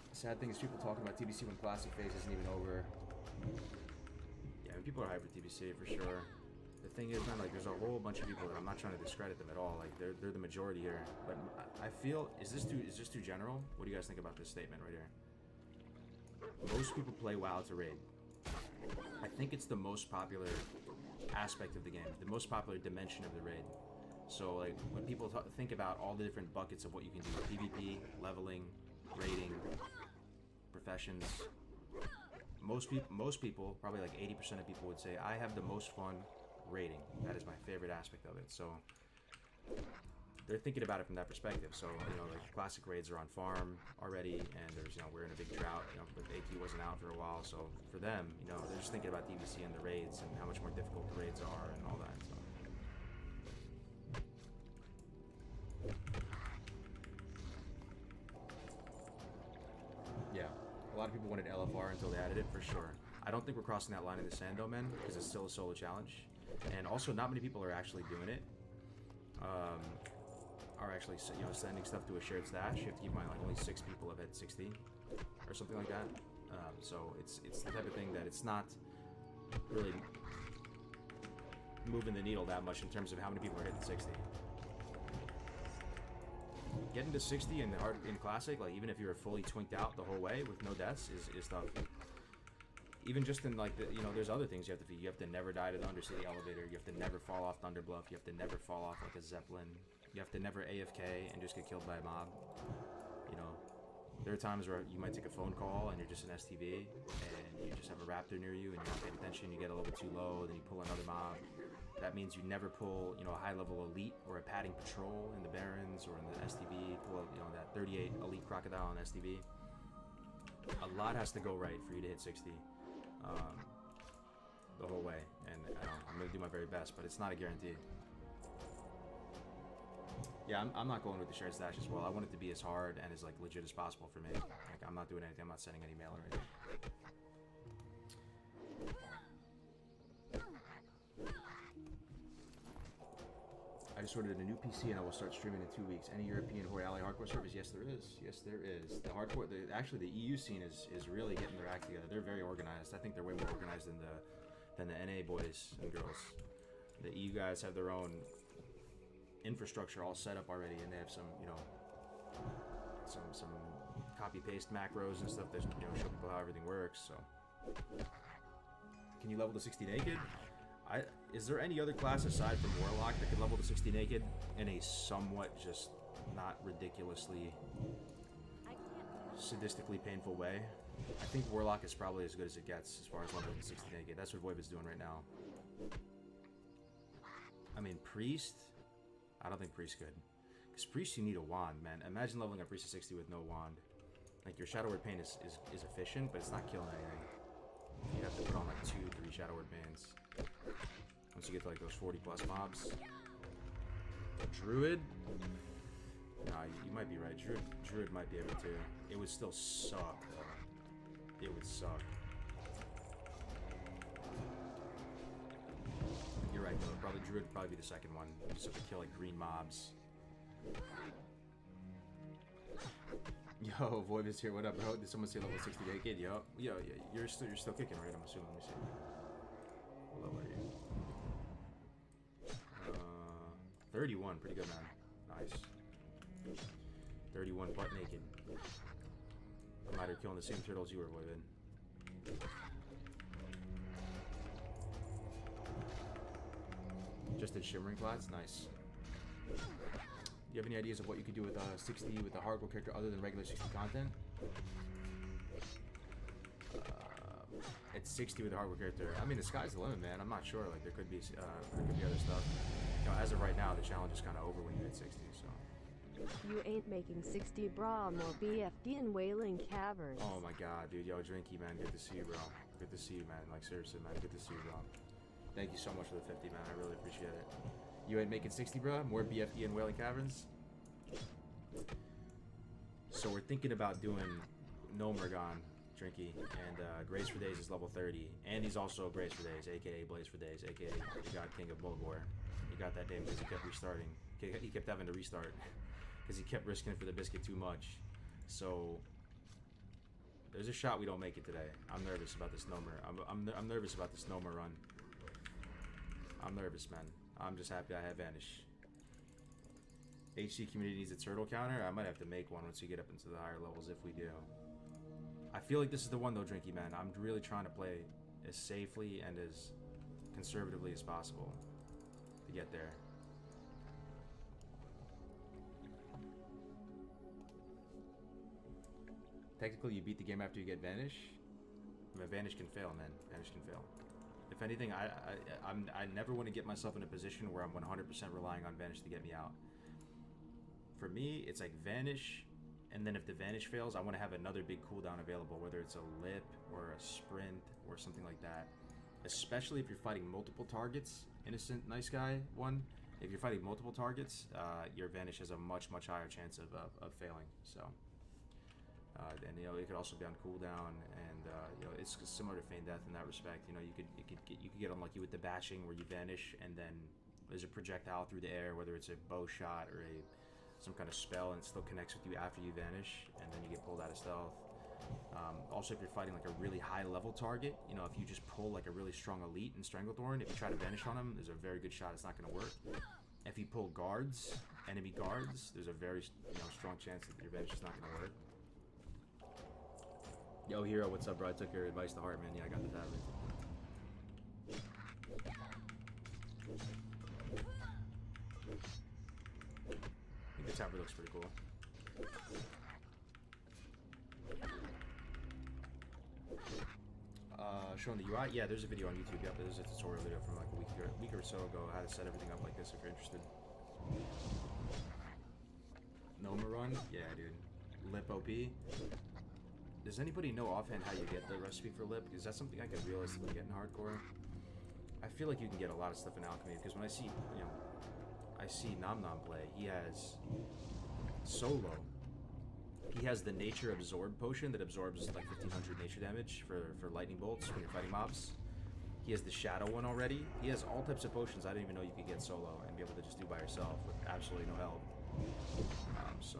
The sad thing is people talking about TBC when classic phase isn't even over. Yeah, I mean, people are hyped for TBC for sure. The thing is, man, like, there's a whole bunch of people that I'm not trying to discredit them at all. Like, they're the majority here. But I feel, is this too general? What do you guys think about this statement right here? Most people play WoW to raid. I think it's the most popular aspect of the game, the most popular dimension of the raid. So, like, when people think about all the different buckets of what you can do, PvP, leveling, raiding, professions, most people, probably like 80% of people would say, I have the most fun raiding. That is my favorite aspect of it. So they're thinking about it from that perspective. So, you know, like, classic raids are on farm already, and there's, you know, we're in a big drought, you know, but AQ wasn't out for a while. So for them, you know, they're just thinking about DVC and the raids and how much more difficult the raids are and all that. So yeah, a lot of people wanted LFR until they added it, for sure. I don't think we're crossing that line in the sand, though, man, because it's still a solo challenge. And also, not many people are actually doing it. Are actually, you know, sending stuff to a shared stash. You have to keep in mind, like, only 6 people have hit 60 or something like that. So it's the type of thing that it's not really moving the needle that much in terms of how many people are hitting 60. Getting to 60 in classic, like, even if you were fully twinked out the whole way with no deaths, is tough. Even just in, like, you know, there's other things you have to feed. You have to never die to the Undercity elevator. You have to never fall off Thunderbluff. You have to never fall off, like, a Zeppelin. You have to never AFK and just get killed by a mob. You know, there are times where you might take a phone call and you're just an STV and you just have a raptor near you and you're not paying attention. You get a little too low, then you pull another mob. That means you never pull, you know, a high-level elite or a padding patrol in the Barrens or in the STV. Pull, you know, that 38 elite crocodile in STV. A lot has to go right for you to hit 60 the whole way, and I'm going to do my very best, but it's not a guarantee. Yeah, I'm not going with the shared stash as well. I want it to be as hard and as, like, legit as possible for me. Like, I'm not doing anything. I'm not sending any mail or anything. I just ordered a new PC and I will start streaming in 2 weeks. Any European or ally hardcore servers? Yes, there is. Yes, there is. The hardcore, actually, the EU scene is really getting their act together. They're very organized. I think they're way more organized than the NA boys and girls. The EU guys have their own infrastructure all set up already, and they have some, you know, some copy paste macros and stuff that, you know, show people how everything works. So, can you level to 60 naked? Is there any other class aside from Warlock that can level to 60 naked in a somewhat just not ridiculously sadistically painful way? I think Warlock is probably as good as it gets as far as leveling to 60 naked. That's what Voivod's doing right now. I mean, Priest? I don't think Priest could. Because Priest, you need a wand, man. Imagine leveling a Priest to 60 with no wand. Like, your Shadow Word Pain is efficient, but it's not killing anything. You have to put on like 2-3 Shadow Word Pains. Once you get to like those 40 plus mobs. Druid? Nah, you might be right. Druid might be able to. It would still suck, though. It would suck. You're right, though. Probably Druid would probably be the second one. You just have to kill like green mobs. Yo, Void is here. What up, bro? Did someone say level 60 naked? Yo, yeah, you're still kicking, right? I'm assuming. Let me see. What level are you? 31, pretty good, man. Nice. 31 butt naked. I'm out here killing the same turtles you were, Void. Just did Shimmering Clads? Nice. Do you have any ideas of what you could do with 60 with a hardcore character other than regular 60 content? It's 60 with a hardcore character. I mean, the sky's the limit, man. I'm not sure. Like, there could be other stuff. You know, as of right now, the challenge is kind of over when you hit 60. So. You ain't making 60 bra nor BFD in Wailing Caverns. Oh my god, dude. Yo, Drinky, man. Good to see you, bro. Good to see you, man. Like, seriously, man. Good to see you, bro. Thank you so much for the 50, man. I really appreciate it. You ain't making 60, bro? More BFD in Wailing Caverns? So we're thinking about doing Nomergon, Drinky, and Grace for Days is level 30. And he's also Grace for Days, aka Blaze for Days, aka the God King of Mulgore. He got that name because he kept restarting. He kept having to restart because he kept risking it for the biscuit too much. So there's a shot we don't make it today. I'm nervous about this Nomer. I'm nervous about this Nomer run. I'm nervous, man. I'm just happy I have Vanish. HC community needs a turtle counter. I might have to make one once you get up into the higher levels if we do. I feel like this is the one though, Drinky, man. I'm really trying to play as safely and as conservatively as possible to get there. Technically, you beat the game after you get Vanish. I mean, Vanish can fail, man. Vanish can fail. If anything, I never want to get myself in a position where I'm 100% relying on Vanish to get me out. For me, it's like Vanish, and then if the Vanish fails, I want to have another big cooldown available, whether it's a lip or a sprint or something like that. Especially if you're fighting multiple targets. Innocent, nice guy, one. If you're fighting multiple targets, your Vanish has a much higher chance of failing. So, and you know, it could also be on cooldown, and you know, it's similar to Feign Death in that respect. You know, you could get unlucky with the bashing where you vanish, and then there's a projectile through the air, whether it's a bow shot or some kind of spell, and it still connects with you after you vanish, and then you get pulled out of stealth. Also, if you're fighting like a really high level target, you know, if you just pull like a really strong elite in Stranglethorn, if you try to vanish on him, there's a very good shot it's not going to work. If you pull guards, enemy guards, there's a very strong chance that your vanish is not going to work. Yo, Hero, what's up, bro? I took your advice to heart, man. Yeah, I got the tablet. I think the tablet looks pretty cool. Showing the UI? Yeah, there's a video on YouTube. Yep, there's a tutorial video from like a week or so ago how to set everything up like this if you're interested. Noma run? Yeah, dude. Lip OP. Does anybody know offhand how you get the recipe for lip? Is that something I could realistically get in hardcore? I feel like you can get a lot of stuff in alchemy because when I see, I see Nom Nom play, he has solo. He has the Nature Absorb potion that absorbs like 1500 nature damage for lightning bolts when you're fighting mobs. He has the shadow one already. He has all types of potions I didn't even know you could get solo and be able to just do by yourself with absolutely no help. So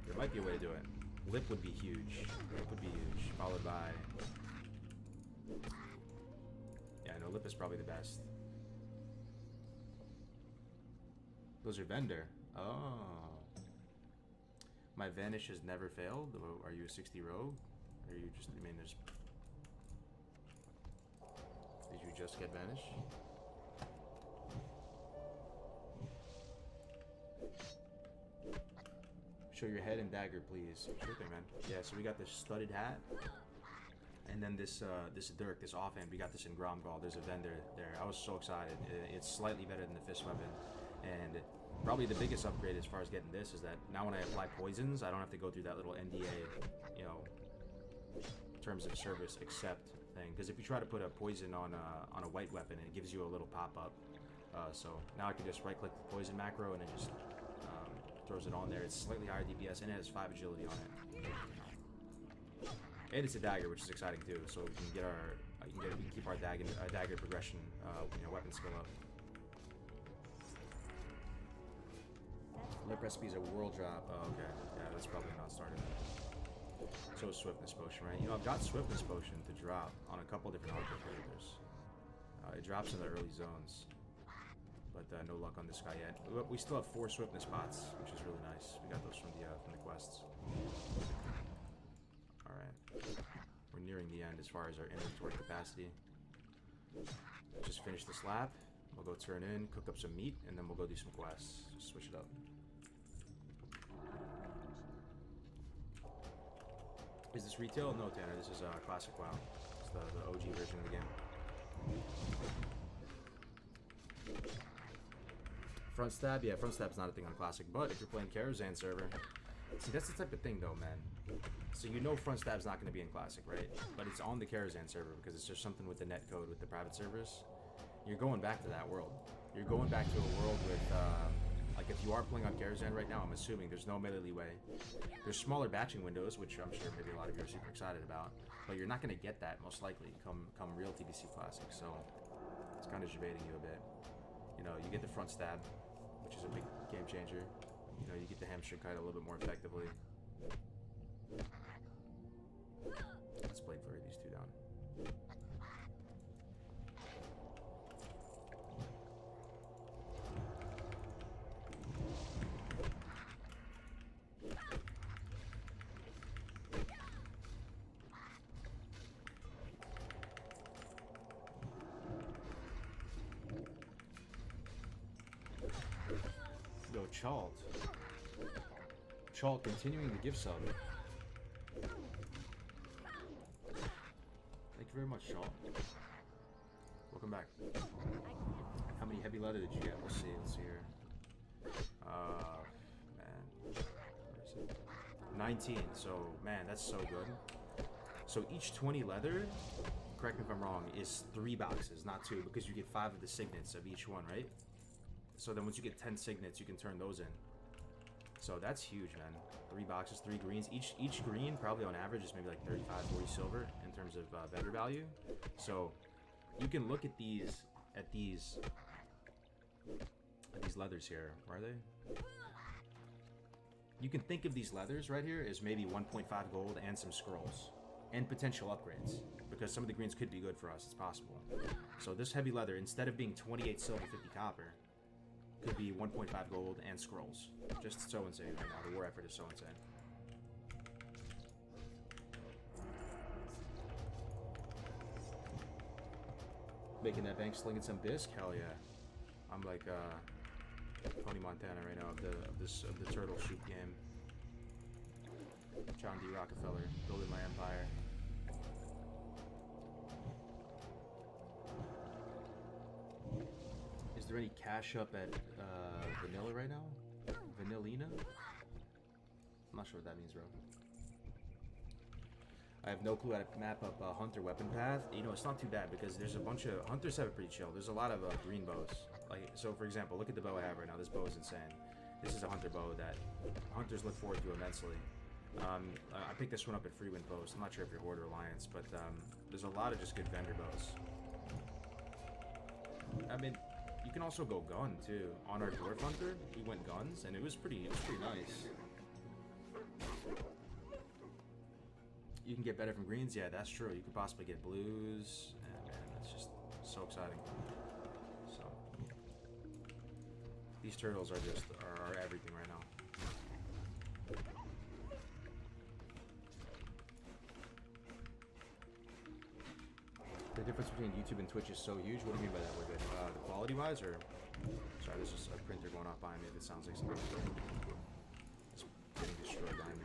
there might be a way to do it. Lip would be huge. Lip would be huge. Followed by... Yeah, no, Lip is probably the best. Those are Vendor. Oh. My Vanish has never failed? Are you a 60 rogue? Or are you just... I mean, there's... Did you just get Vanish? Show your head and dagger, please. Sure thing, man. Yeah, so we got this studded hat. And then this this dirk, this offhand. We got this in Gromgall. There's a vendor there. I was so excited. It's slightly better than the fist weapon. And probably the biggest upgrade as far as getting this is that now when I apply poisons, I don't have to go through that little NDA, you know, terms of service accept thing. Because if you try to put a poison on a white weapon, it gives you a little pop-up. So now I can just right-click the poison macro and it just throws it on there. It's slightly higher DPS and it has 5 agility on it. And it's a dagger, which is exciting too. So we can get our, we can keep our dagger progression, you know, weapon skill up. Lip recipes are world drop. Oh, okay. Yeah, that's probably not started. So swiftness potion, right? You know, I've got swiftness potion to drop on a couple different hardcore characters. It drops in the early zones, but no luck on this guy yet. We still have 4 swiftness pots, which is really nice. We got those from the quests. All right, we're nearing the end as far as our inventory capacity. Just finish this lap. We'll go turn in, cook up some meat, and then we'll go do some quests. Just switch it up. Is this retail? No, Tanner. This is Classic WoW. It's the OG version of the game. Front stab? Yeah, front stab's not a thing on Classic, but if you're playing Karazhan server... See, that's the type of thing, though, man. So you know front stab's not going to be in Classic, right? But it's on the Karazhan server because it's just something with the netcode with the private servers. You're going back to that world. You're going back to a world with... like, if you are playing on Karazhan right now, I'm assuming there's no melee leeway. There's smaller batching windows, which I'm sure maybe a lot of you are super excited about. But you're not going to get that, most likely, come real TBC Classic. So it's kind of debating you a bit. You know, you get the front stab, which is a big game changer. You know, you get the hamstring kite a little bit more effectively. Let's blade flurry these two down. Yo, Chalt. Chalt continuing the gift sub. Thank you very much, Chalt. Welcome back. How many heavy leather did you get? Let's see here. Man. Where is it? 19. So, man, that's so good. So each 20 leather, correct me if I'm wrong, is 3 boxes, not 2, because you get 5 of the signets of each one, right? So then once you get 10 signets, you can turn those in. So that's huge, man. 3 boxes, 3 greens. Each green probably on average is maybe like 35, 40 silver in terms of vendor value. So you can look at these leathers here. Where are they? You can think of these leathers right here as maybe 1.5 gold and some scrolls and potential upgrades, because some of the greens could be good for us. It's possible. So this heavy leather, instead of being 28 silver, 50 copper, could be 1.5 gold and scrolls. Just so insane right now. The war effort is so insane. Making that bank, slinging some bisque? Hell yeah. I'm like Tony Montana right now of the turtle shoot game. John D. Rockefeller, building my empire. Is there any cash up at Vanilla right now? Vanillina? I'm not sure what that means, bro. I have no clue how to map up Hunter weapon path. You know, it's not too bad because there's a bunch of... Hunters have it pretty chill. There's a lot of green bows. Like, so for example, look at the bow I have right now. This bow is insane. This is a Hunter bow that Hunters look forward to immensely. I picked this one up at Freewind Post. I'm not sure if you're Horde or Alliance, but there's a lot of just good vendor bows. mean, you can also go gun too. On our Dwarf Hunter, we went guns, and it was pretty nice. You can get better from greens, yeah, that's true. You could possibly get blues, and man, that's just so exciting. So these turtles are just are everything right now. The difference between YouTube and Twitch is so huge. What do you mean by that? With it, the quality-wise, or sorry, there's just a printer going off behind me. If it sounds like something it's getting destroyed behind me.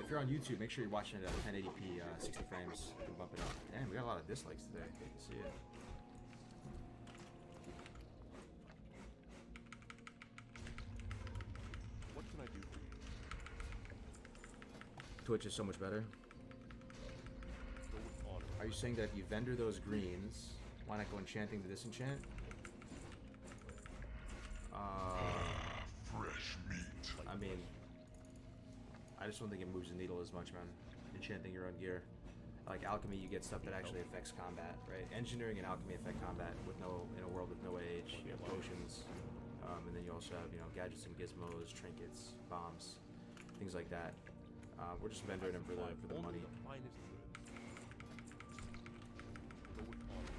If you're on YouTube, make sure you're watching it at 1080p, 60 frames. You can bump it up. Damn, we got a lot of dislikes today. You can see it. What can I do for you? Twitch is so much better. Go with honor. Are you saying that if you vendor those greens, why not go enchanting to disenchant? Fresh meat. I mean, I just don't think it moves the needle as much, man. Enchanting your own gear. Like alchemy, you get stuff that actually affects combat, right? Engineering and alchemy affect combat with in a world with no age. You have potions, and then you also have, gadgets and gizmos, trinkets, bombs, things like that. We're just vendoring them for the money. The finest goods. Go with honor.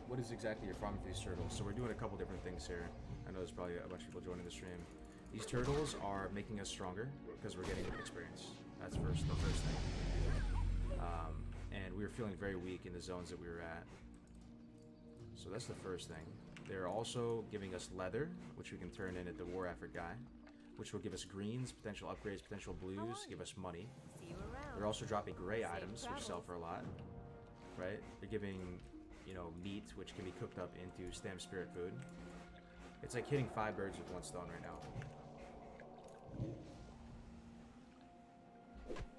What is exactly your farm for these turtles? So we're doing a couple different things here. I know there's probably a bunch of people joining the stream. These turtles are making us stronger because we're getting experience. That's the first thing. And we were feeling very weak in the zones that we were at. So that's the first thing. They're also giving us leather, which we can turn in at the war effort guy, which will give us greens, potential upgrades, potential blues, give us money. See you around. They're also dropping gray items, which travels. sell for a lot, right? They're giving, meat, which can be cooked up into stamp spirit food. It's like hitting 5 birds with 1 stone right now.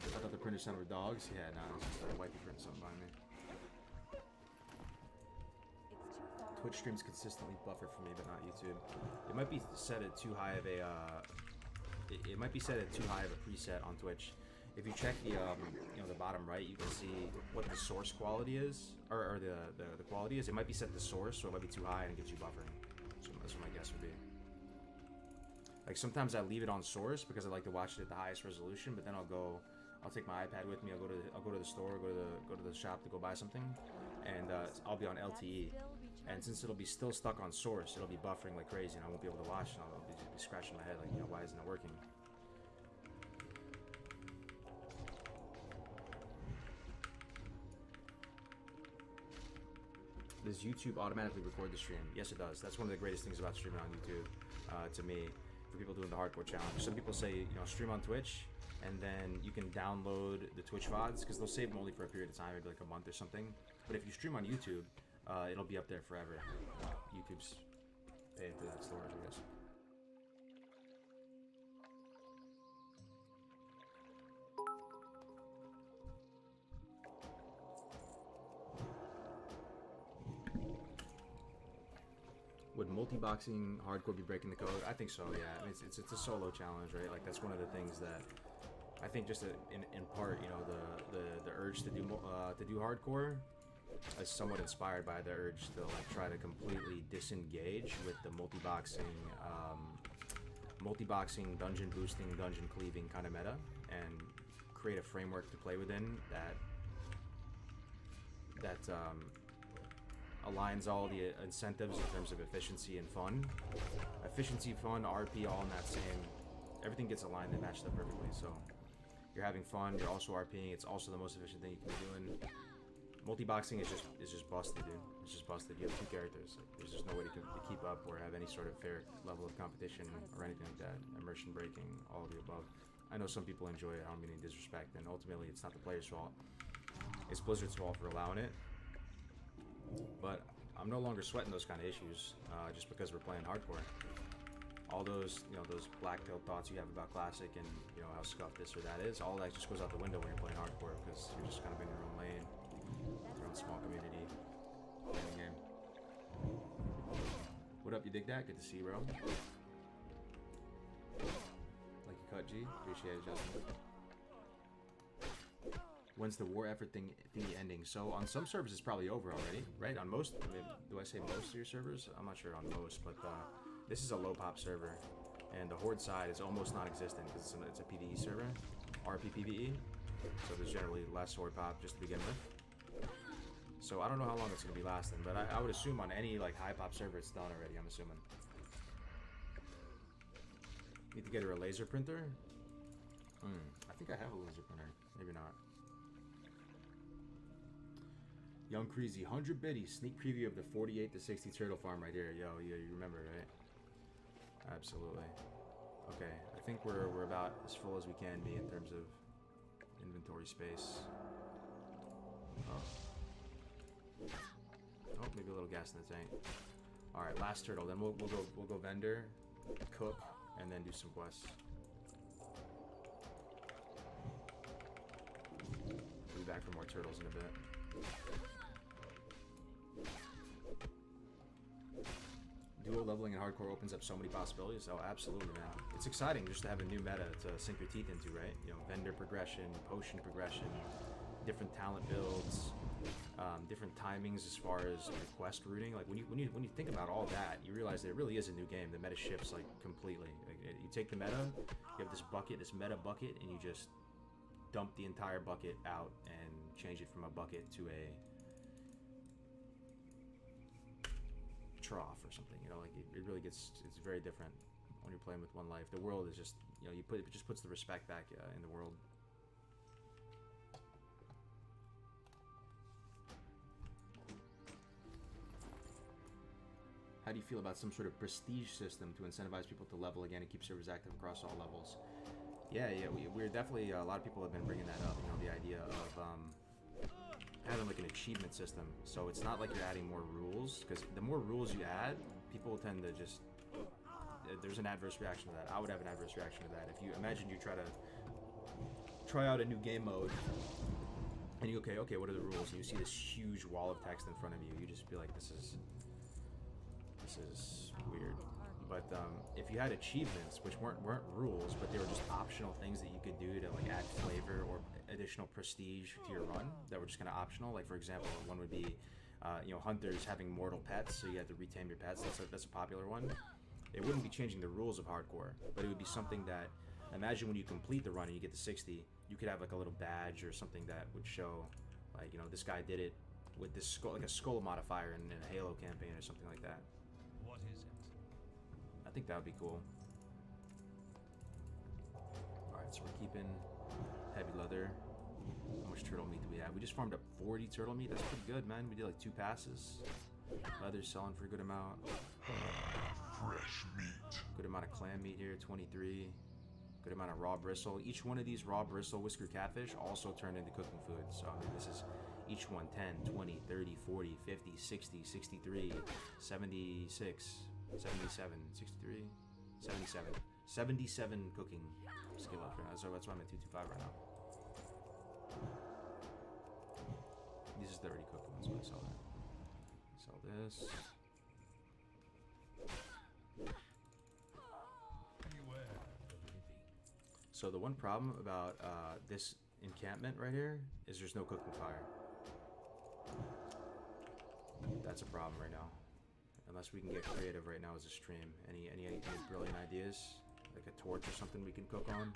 I thought the printer sounded with dogs. Yeah, no, it's just a wifey printing something behind me. Twitch streams consistently buffer for me, but not YouTube. It might be set at too high of a. It might be set at too high of a preset on Twitch. If you check the the bottom right, you can see what the source quality is, or the quality is. It might be set to source, so it might be too high and it gives you buffering. So that's what my guess would be. Like sometimes I leave it on source because I like to watch it at the highest resolution, but then I'll take my iPad with me. I'll go to the store, go to the shop to go buy something, and I'll be on LTE. And since it'll be still stuck on source, it'll be buffering like crazy, and I won't be able to watch it. I'll be scratching my head like, why isn't it working? Does YouTube automatically record the stream? Yes, it does. That's one of the greatest things about streaming on YouTube, to me, for people doing the hardcore challenge. Some people say, stream on Twitch, and then you can download the Twitch VODs, because they'll save them only for a period of time, maybe like a month or something. But if you stream on YouTube, it'll be up there forever. YouTube's paying for that storage, I guess. Would multi-boxing hardcore be breaking the code? I think so, yeah. I mean, it's a solo challenge, right? Like, that's one of the things that I think just in part, the urge to do hardcore is somewhat inspired by the urge to like try to completely disengage with the multi-boxing, dungeon boosting, dungeon cleaving kind of meta, and create a framework to play within that aligns all the incentives in terms of efficiency and fun. Efficiency, fun, RP, all in that same. Everything gets aligned and matched up perfectly. So you're having fun. You're also RPing. It's also the most efficient thing you can be doing. Multi-boxing is just busted, dude. It's just busted. You have 2 characters. Like, there's just no way to keep up or have any sort of fair level of competition or anything like that. Immersion breaking, all of the above. I know some people enjoy it. I don't mean any disrespect. And ultimately, it's not the player's fault. It's Blizzard's fault for allowing it. But I'm no longer sweating those kind of issues just because we're playing hardcore. All those, those black pill thoughts you have about Classic and, how scuffed this or that is, all that just goes out the window when you're playing hardcore because you're just kind of in your own lane, your own small community, playing the game. What up, you dig that? Good to see you, bro. Like your cut, G. Appreciate it, Justin. When's the war effort thingy ending? So on some servers it's probably over already, right? On most, I mean, do I say most of your servers? I'm not sure on most, but this is a low pop server, and the horde side is almost non-existent because it's a PvE server, RP PvE. So there's generally less horde pop just to begin with. So I don't know how long it's gonna be lasting, but I would assume on any like high pop server it's done already. I'm assuming. Need to get her a laser printer. I think I have a laser printer. Maybe not. Young Creasy, 100 biddies, sneak preview of the 48 to 60 turtle farm right here. Yo, yeah, you remember, right? Absolutely. Okay, I think we're about as full as we can be in terms of inventory space. Oh, maybe a little gas in the tank. All right, last turtle. Then we'll go vendor, cook, and then do some quests. We'll be back for more turtles in a bit. Dual leveling in hardcore opens up so many possibilities. Oh, absolutely, man. It's exciting just to have a new meta to sink your teeth into, right? You know, vendor progression, potion progression, different talent builds, different timings as far as quest routing. Like when you think about all that, you realize that it really is a new game. The meta shifts like completely. Like, you take the meta, you have this bucket, this meta bucket, and you just dump the entire bucket out and change it from a bucket to a trough or something, you know, like it really gets, it's very different when you're playing with one life. The world is just, you know, it just puts the respect back in the world. How do you feel about some sort of prestige system to incentivize people to level again and keep servers active across all levels? Yeah, we're definitely, a lot of people have been bringing that up, you know, the idea of having like an achievement system. So it's not like you're adding more rules, because the more rules you add, people tend to just, there's an adverse reaction to that. I would have an adverse reaction to that. If you imagine you try out a new game mode, and you, okay, what are the rules? And you see this huge wall of text in front of you, you just be like, this is weird. But if you had achievements, which weren't rules, but they were just optional things that you could do to like add flavor or additional prestige to your run that were just kind of optional. Like for example, one would be, you know, hunters having mortal pets, so you had to retame your pets. That's a popular one. It wouldn't be changing the rules of hardcore, but it would be something that, imagine when you complete the run and you get to 60, you could have like a little badge or something that would show, like, you know, this guy did it with this skull, like a skull modifier in a Halo campaign or something like that. What is it? I think that would be cool. Alright, so we're keeping heavy leather. How much turtle meat do we have? We just farmed up 40 turtle meat. That's pretty good, man. We did like 2 passes. Leather's selling for a good amount. Fresh meat. Good amount of clam meat here, 23. Good amount of raw bristle. Each one of these raw bristle whisker catfish also turned into cooking food. So I mean, this is each one 10, 20, 30, 40, 50, 60, 63, 76, 77, 63, 77. 77 cooking skill up right now. So that's why I'm at 225 right now. These is the already cooked ones, so I sell that. Sell this. So the one problem about this encampment right here is there's no cooking fire. That's a problem right now. Unless we can get creative right now as a stream. Any brilliant ideas? Like a torch or something we can cook on?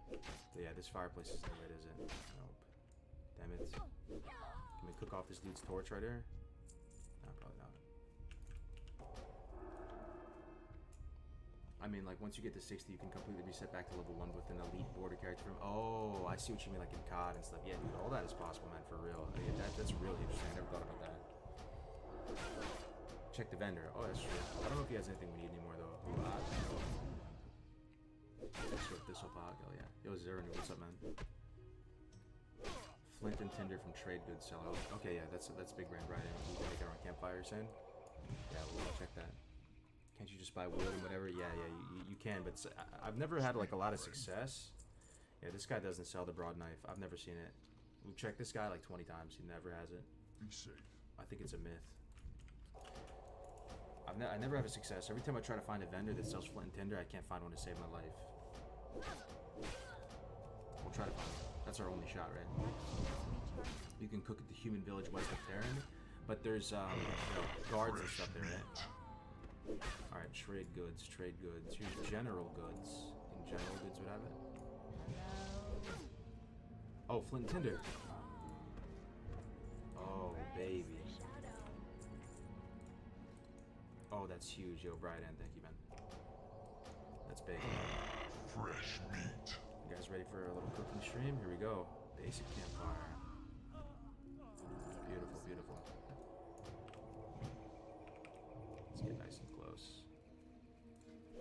But yeah, this fireplace isn't lit, is it? Nope. Damn it. Can we cook off this dude's torch right here? No, probably not. I mean, like, once you get to 60, you can completely reset back to level 1 with an elite border character from... Oh, I see what you mean, like in COD and stuff. Yeah, dude, all that is possible, man, for real. Yeah, that's really interesting. I never thought about that. Check the vendor. Oh, that's true. I don't know if he has anything we need anymore, though. Thistlepod. Oh, yeah. Yo, Zero, what's up, man? Flint and tinder from trade goods seller. Okay, yeah, that's big brand, right? We can make our own campfire, you're saying? Yeah, we'll check that. Can't you just buy wood and whatever? Yeah, you can, but I've never had like a lot of success. Yeah, this guy doesn't sell the broad knife. I've never seen it. We've checked this guy like 20 times. He never has it. Be safe. I think it's a myth. I never have a success. Every time I try to find a vendor that sells flint and tinder, I can't find one to save my life. We'll try to find it. That's our only shot, right? You can cook at the human village west of Terran, but there's you know, guards and stuff there, right? Alright, trade goods, trade goods. Here's general goods. I think general goods would have it. Oh, Flint and Tinder. Oh, baby. Oh, that's huge. Yo, Brian, thank you, man. That's big. Fresh meat. You guys ready for a little cooking stream? Here we go. Basic campfire. Beautiful, beautiful. Let's get nice and close.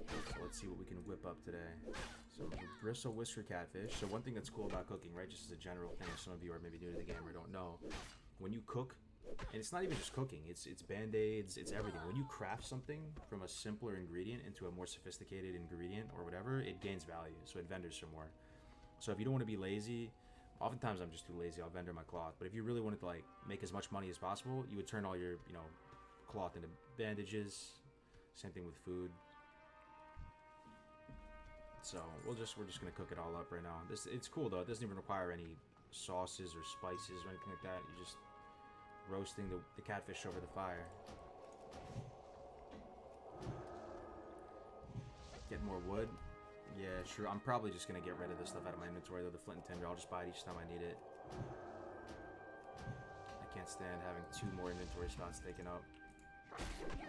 So let's see what we can whip up today. So bristle whisker catfish. So one thing that's cool about cooking, right, just as a general thing, if some of you are maybe new to the game or don't know, when you cook, and it's not even just cooking, it's band-aids, it's everything. When you craft something from a simpler ingredient into a more sophisticated ingredient or whatever, it gains value, so it vendors some more. So if you don't want to be lazy, oftentimes I'm just too lazy, I'll vendor my cloth, but if you really wanted to like make as much money as possible, you would turn all your, you know, cloth into bandages. Same thing with food. So we're just gonna cook it all up right now. It's cool though, it doesn't even require any sauces or spices or anything like that. You just roasting the catfish over the fire. Get more wood. Yeah, sure. I'm probably just gonna get rid of this stuff out of my inventory though. The flint and tinder, I'll just buy it each time I need it. I can't stand having 2 more inventory spots taken up.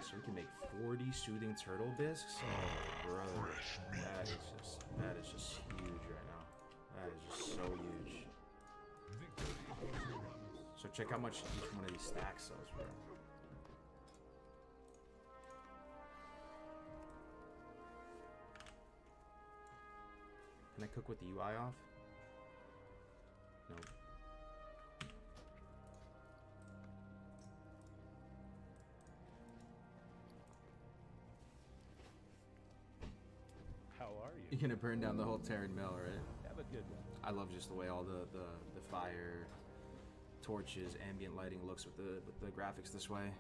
So we can make 40 soothing turtle discs. Oh, brother, that is just huge right now. That is just so huge. So check how much each one of these stacks sells for. Can I cook with the UI off? No. How are you? You're gonna burn down the whole Terran mill, right? Have a good one. I love just the way all the fire, torches, ambient lighting looks with the graphics this way.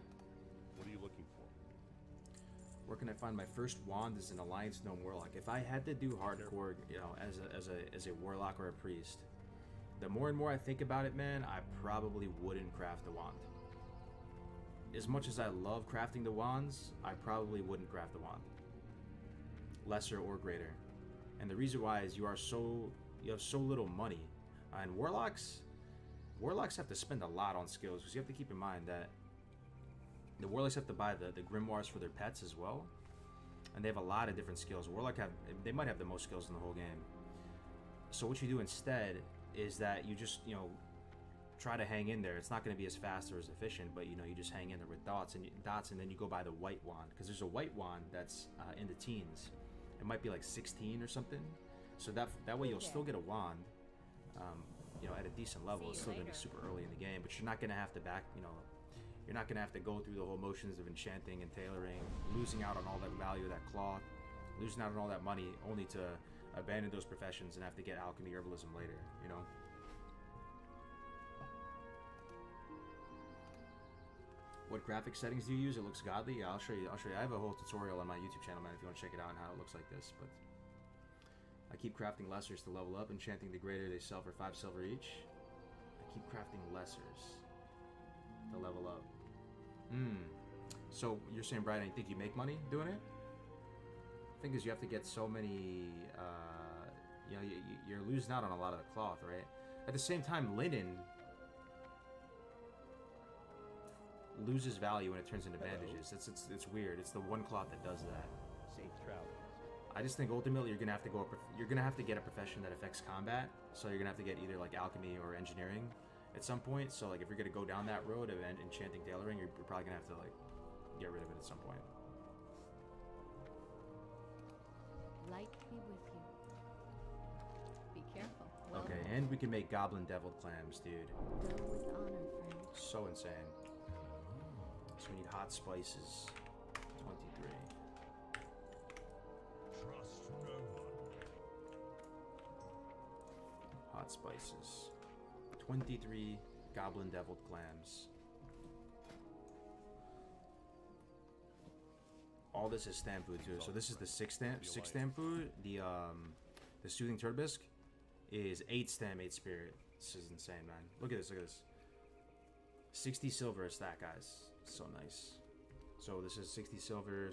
What are you looking for? Where can I find my first wand as an Alliance Gnome Warlock? If I had to do hardcore, you know, as a Warlock or a Priest, the more and more I think about it, man, I probably wouldn't craft a wand. As much as I love crafting the wands, I probably wouldn't craft a wand. Lesser or greater. And the reason why is you have so little money. And Warlocks have to spend a lot on skills, because you have to keep in mind that the Warlocks have to buy the grimoires for their pets as well, and they have a lot of different skills. They might have the most skills in the whole game. So what you do instead is that you just, you know, try to hang in there. It's not going to be as fast or as efficient, but you know, you just hang in there with dots, and then you go buy the white wand, because there's a white wand that's in the teens. It might be like 16 or something. So that way you'll still get a wand, you know, at a decent level. It's still going to be super early in the game, but you're not going to have to you're not going to have to go through the whole motions of enchanting and tailoring, losing out on all that value of that cloth, losing out on all that money, only to abandon those professions and have to get alchemy herbalism later, you know? What graphic settings do you use? It looks godly. Yeah, I'll show you. I have a whole tutorial on my YouTube channel, man, if you want to check it out and how it looks like this. But I keep crafting lessers to level up, enchanting the greater they sell for 5 silver each. I keep crafting lessers to level up. So you're saying, Brian, you think you make money doing it? The thing is, you have to get so many. You know, you're losing out on a lot of the cloth, right? At the same time, linen loses value when it turns into bandages. It's weird. It's the one cloth that does that. Safe travels. I just think ultimately you're gonna have to get a profession that affects combat. So you're gonna have to get either like alchemy or engineering at some point. So like if you're gonna go down that road of enchanting tailoring, you're probably gonna have to like get rid of it at some point. Light be with you. Be careful. Well Okay, done. and we can make goblin deviled clams, dude. Go with honor, friend. So insane. So we need hot spices. 23. Trust no one. Hot spices. 23 goblin deviled clams. All this is stamp food too. So this is the six stamp food. The The Soothing Turtle Bisque is 8 stem, 8 spirit. This is insane, man. Look at this, look at this. 60 silver a stack, guys. So nice. So this is 60 silver,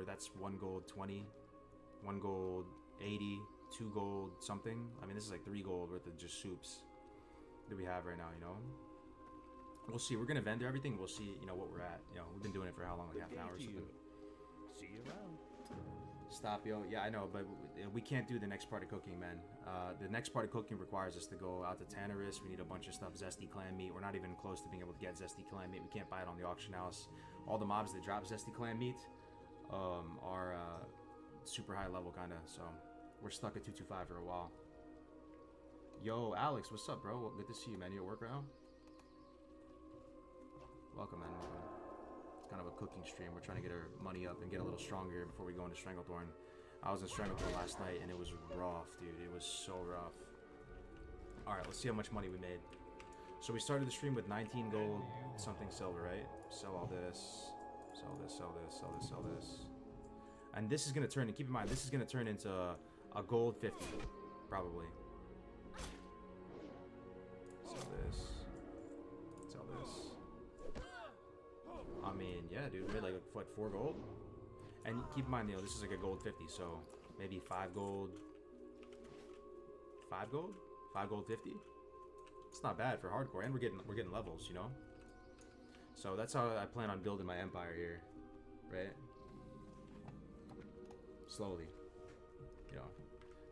that's 1 gold 20, 1 gold 80, 2 gold something. I mean, this is like 3 gold worth of just soups that we have right now, you know? We'll see. We're gonna vendor everything. We'll see, you know, what we're at. You know, we've been doing it for how long? Like half an hour or something. See you around. Stop, yo. Yeah, I know, but we can't do the next part of cooking, man. The next part of cooking requires us to go out to Tannerus. We need a bunch of stuff, zesty clam meat. We're not even close to being able to get zesty clam meat. We can't buy it on the auction house. All the mobs that drop zesty clam meat are super high level, kind of. So we're stuck at 225 for a while. Yo, Alex, what's up, bro? Well, good to see you, man. You at work right now? Welcome, man. Welcome. It's kind of a cooking stream. We're trying to get our money up and get a little stronger before we go into Stranglethorn. I was in Stranglethorn last night and it was rough, dude. It was so rough. Alright, let's see how much money we made. So we started the stream with 19 gold, something silver, right? Sell all this. Sell this, sell this, sell this, sell this. And this is going to turn, and keep in mind, this is going to turn into a gold 50, probably. Sell this. Sell this. I mean, yeah, dude, we made like, what, 4 gold? And keep in mind, you know, this is like a gold 50, so maybe 5 gold. 5 gold? 5 gold 50? It's not bad for hardcore, and we're getting levels, you know? So that's how I plan on building my empire here, right? Slowly, you know.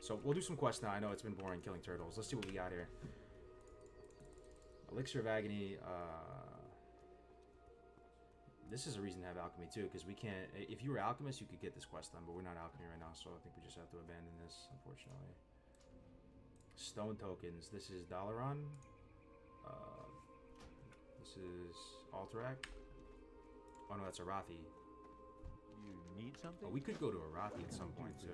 So we'll do some quests now. I know it's been boring killing turtles. Let's see what we got here. Elixir of Agony, this is a reason to have alchemy too, because we can't. If you were alchemist, you could get this quest done, but we're not alchemy right now, so I think we just have to abandon this, unfortunately. Stone tokens. This is Dalaran. This is Alterac. Oh no, that's Arathi. You need something? Oh, we could go to Arathi at some point too.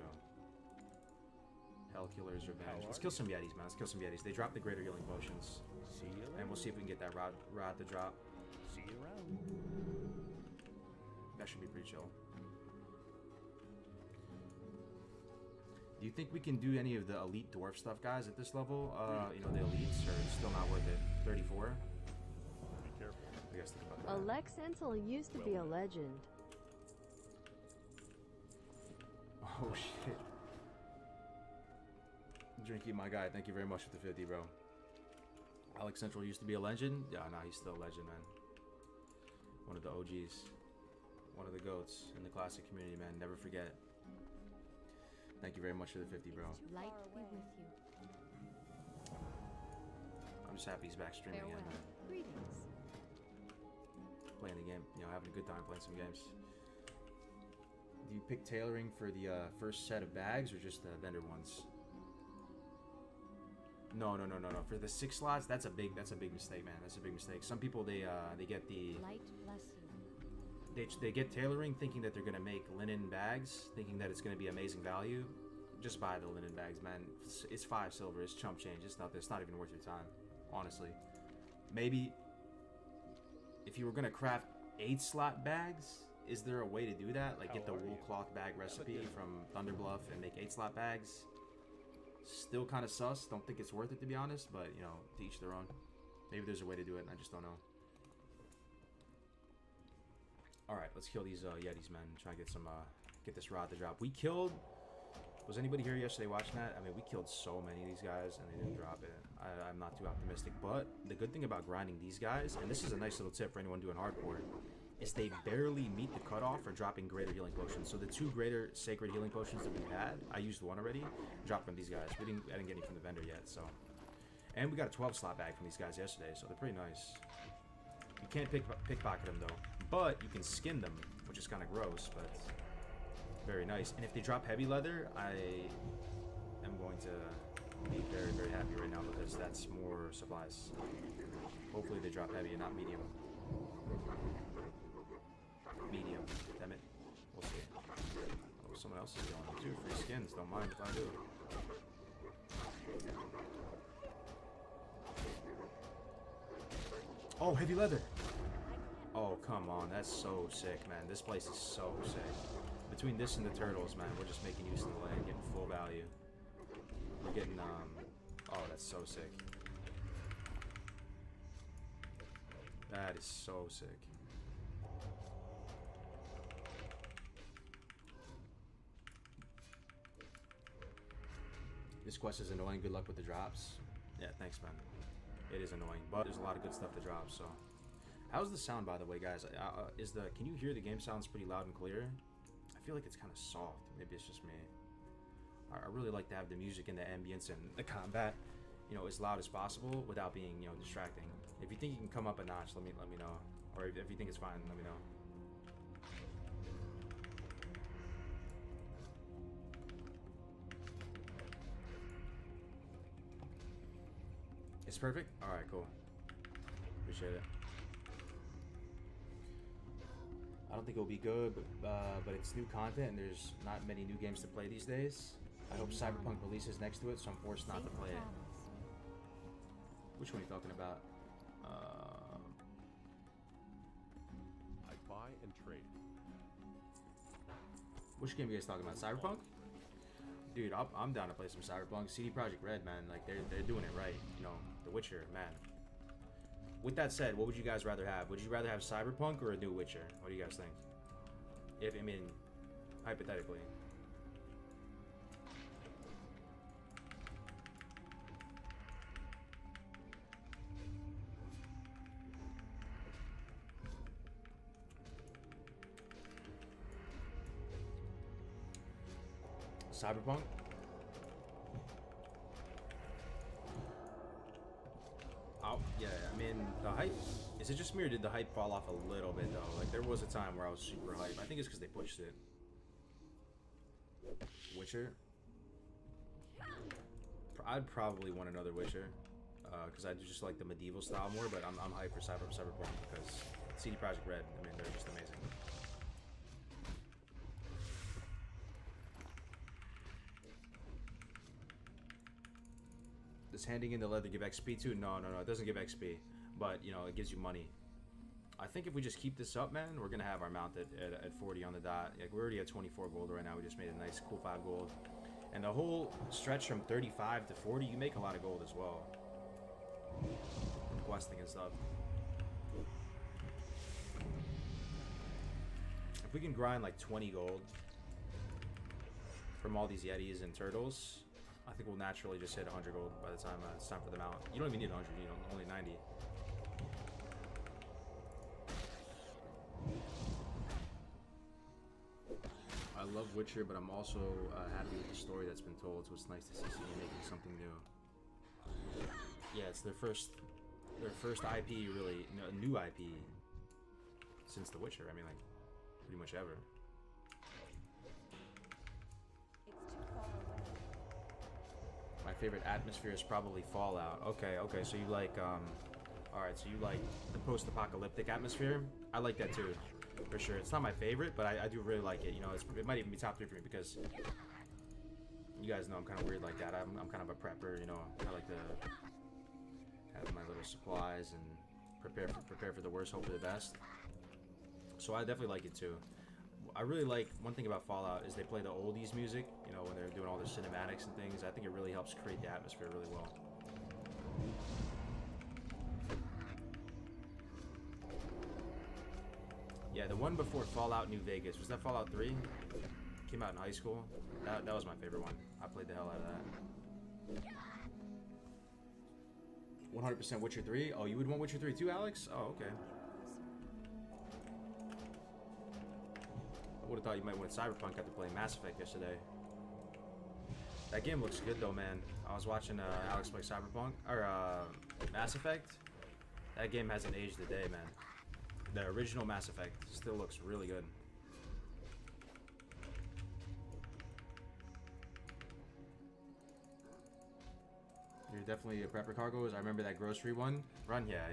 Hell Killer's Revenge. Let's kill some Yetis, man. Let's kill some Yetis. They drop the greater healing potions, See you later. and we'll see if we can get that rod to drop. See you around. That should be pretty chill. Do you think we can do any of the elite dwarf stuff, guys, at this level? You know, the elites are still not worth it. 34? Be careful. I guess think about that. Alex Ensel used to be a legend. Oh, shit. Drinky, my guy. Thank you very much for the 50, bro. Alex Central used to be a legend? Yeah, nah, he's still a legend, man. One of the OGs. One of the GOATs in the classic community, man. Never forget. Thank you very much for the 50, bro. Light be with you. I'm just happy he's back streaming again, Farewell. man. Greetings. Playing the game, you know, having a good time playing some games. Do you pick tailoring for the first set of bags or just the vendor ones? No. For the 6 slots, that's a big mistake, man. That's a big mistake. Some people they get the Light bless you. they get tailoring thinking that they're gonna make linen bags, thinking that it's gonna be amazing value. Just buy the linen bags, man. It's 5 silver. It's chump change. It's not even worth your time, honestly. Maybe if you were gonna craft 8 slot bags, is there a way to do that? Like get the wool cloth bag recipe from Thunderbluff and make 8 slot bags? Still kind of sus. Don't think it's worth it, to be honest, but you know, to each their own. Maybe there's a way to do it and I just don't know. Alright, let's kill these Yetis, man. Try to get some get this rod to drop. We killed, was anybody here yesterday watching that? I mean, we killed so many of these guys and they didn't drop it. I'm not too optimistic, but the good thing about grinding these guys, and this is a nice little tip for anyone doing hardcore, is they barely meet the cutoff for dropping greater healing potions. So the 2 greater sacred healing potions that we had, I used 1 already, dropped from these guys. I didn't get any from the vendor yet, so. And we got a 12 slot bag from these guys yesterday, so they're pretty nice. You can't pickpocket them though, but you can skin them, which is kind of gross, but very nice. And if they drop heavy leather, I am going to be very, very happy right now because that's more supplies. Hopefully they drop heavy and not medium. Medium, damn it. We'll see. Oh, someone else is going. 2 free skins, don't mind if I do. Oh, heavy leather! Oh, come on, that's so sick, man. This place is so sick. Between this and the turtles, man, we're just making use of the land, getting full value. getting oh, that's so sick. That is so sick. This quest is annoying. Good luck with the drops. Yeah, thanks, man. It is annoying, but there's a lot of good stuff to drop. So, how's the sound, by the way, guys? Can you hear the game sounds pretty loud and clear? I feel like it's kind of soft. Maybe it's just me. I really like to have the music and the ambience and the combat, you know, as loud as possible without being, you know, distracting. If you think you can come up a notch, let me know. Or if you think it's fine, let me know. It's perfect? Alright, cool. Appreciate it. I don't think it'll be good, but it's new content and there's not many new games to play these days. I hope Cyberpunk releases next to it, so I'm forced not to play it. Which one are you talking about? I buy and trade. Which game are you guys talking about? Cyberpunk? Dude, I'm down to play some Cyberpunk. CD Projekt Red, man, like they're doing it right. You know, The Witcher, man. With that said, what would you guys rather have? Would you rather have Cyberpunk or a new Witcher? What do you guys think? I mean, hypothetically. Cyberpunk? Oh, yeah, I mean, the hype, is it just me or did the hype fall off a little bit though? Like, there was a time where I was super hyped. I think it's because they pushed it. Witcher? I'd probably want another Witcher, because I just like the medieval style more, but I'm hyped for Cyberpunk because CD Projekt Red, I mean, they're just amazing. Does handing in the leather give XP too? No, it doesn't give XP, but you know, it gives you money. I think if we just keep this up, man, we're gonna have our mount at 40 on the dot. Like, we're already at 24 gold right now. We just made a nice cool 5 gold, and the whole stretch from 35 to 40, you make a lot of gold as well, questing and stuff. If we can grind like 20 gold from all these yetis and turtles, I think we'll naturally just hit 100 gold by the time it's time for the mount. You don't even need 100, you know, only 90. I love Witcher, but I'm also happy with the story that's been told, so it's nice to see someone making something new. Yeah, it's their first IP, really, new IP since The Witcher. I mean, like, pretty much ever. My favorite atmosphere is probably Fallout. Okay, so you like, alright, so you like the post-apocalyptic atmosphere? I like that too, for sure. It's not my favorite, but I do really like it. You know, it might even be top 3 for me because you guys know I'm kind of weird like that. I'm kind of a prepper, you know. I like to have my little supplies and prepare for the worst, hope for the best. So I definitely like it too. I really like, one thing about Fallout is they play the oldies music, you know, when they're doing all their cinematics and things. I think it really helps create the atmosphere really well. Yeah, the one before Fallout New Vegas, was that Fallout 3? Came out in high school. That was my favorite one. I played the hell out of that. 100% Witcher 3? Oh, you would want Witcher 3 too, Alex? Oh, okay. I would have thought you might win Cyberpunk after playing Mass Effect yesterday. That game looks good though, man. I was watching Alex play Cyberpunk, or Mass Effect. That game hasn't aged a day, man. The original Mass Effect still looks really good. You're definitely a prepper, Cargos. I remember that grocery run. Yeah.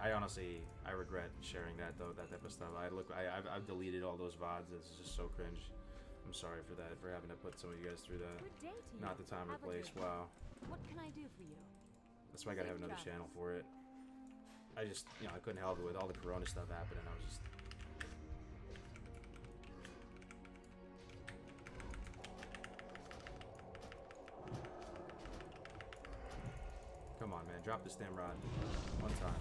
I honestly, I regret sharing that though. That type of stuff. I've deleted all those VODs. It's just so cringe. I'm sorry for that, for having to put some of you guys through that. Good day to you. Not the time or Have a place. good Wow. What can I do for you? That's why I gotta have another channel for it. I just, you know, I couldn't help it with all the Corona stuff happening. I was just. Come on, man. Drop this damn rod. One time.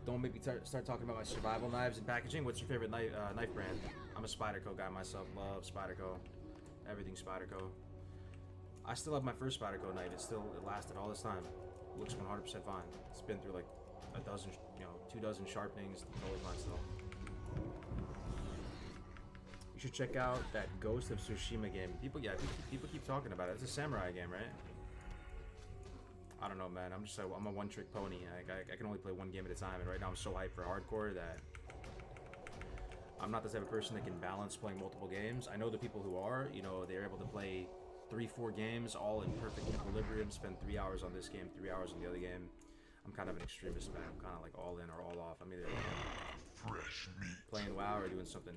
Don't make me start talking about my survival knives and packaging. What's your favorite knife brand? I'm a Spyderco guy myself. Love Spyderco. Everything Spyderco. I still have my first Spyderco knife. It lasted all this time. Looks 100% fine. It's been through like a dozen, 2 dozen sharpenings. Totally fine still. You should check out that Ghost of Tsushima game. People keep talking about it. It's a samurai game, right? I don't know, man. I'm a one-trick pony. I can only play one game at a time, and right now I'm so hyped for hardcore that I'm not the type of person that can balance playing multiple games. I know the people who are, they're able to play 3-4 games all in perfect equilibrium, spend 3 hours on this game, 3 hours on the other game. I'm kind of an extremist, man. I'm kind of like all in or all off. I'm either Fresh meat. playing WoW or doing something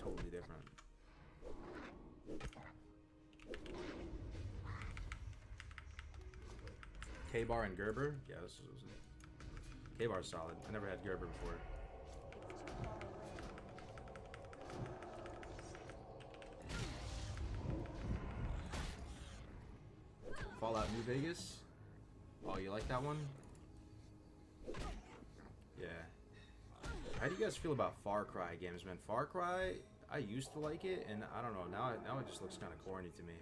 totally different. K-Bar and Gerber? Yeah, this was K-Bar's solid. I never had Gerber before. Fallout New Vegas? Oh, you like that one? Yeah. How do you guys feel about Far Cry games, man? Far Cry, I used to like it, and I don't know, now it just looks kind of corny to me.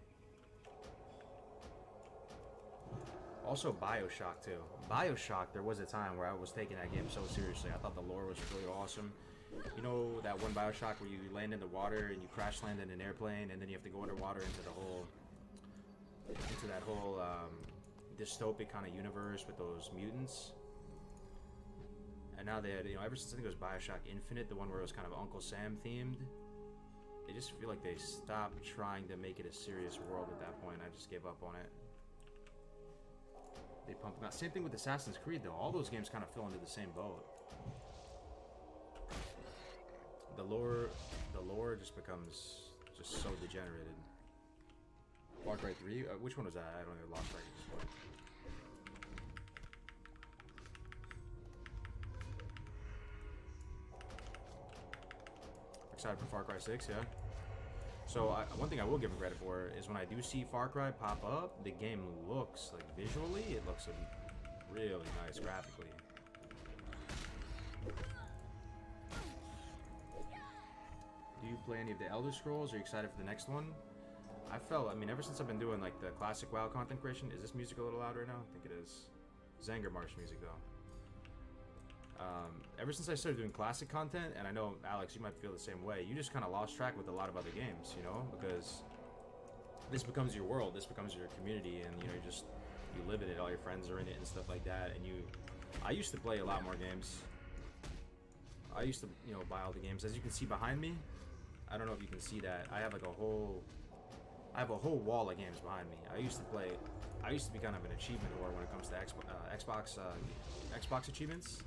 Also BioShock too. BioShock, there was a time where I was taking that game so seriously. I thought the lore was really awesome. You know that one BioShock where you land in the water and you crash land in an airplane and then you have to go underwater into that whole dystopic kind of universe with those mutants. And now they had, ever since I think it was BioShock Infinite, the one where it was kind of Uncle Sam themed, I just feel like they stopped trying to make it a serious world at that point. I just gave up on it. They pumped them out. Same thing with Assassin's Creed, though. All those games kind of fell into the same boat. The lore just becomes just so degenerated. Far Cry 3? Which one was that? I don't know. Lost track of this one. Excited for Far Cry 6, yeah. So one thing I will give him credit for is when I do see Far Cry pop up, the game looks like visually, it looks really nice graphically. Do you play any of the Elder Scrolls? Are you excited for the next one? Ever since I've been doing like the classic WoW content creation, is this music a little loud right now? I think it is. Zanger Marsh music though. Ever since I started doing classic content, and I know, Alex, you might feel the same way, you just kind of lost track with a lot of other games, because this becomes your world, this becomes your community, and, you live in it, all your friends are in it and stuff like that, and I used to play a lot more games. I used to, buy all the games. As you can see behind me, I don't know if you can see that, I have a whole wall of games behind me. I used to be kind of an achievement whore when it comes to Xbox achievements.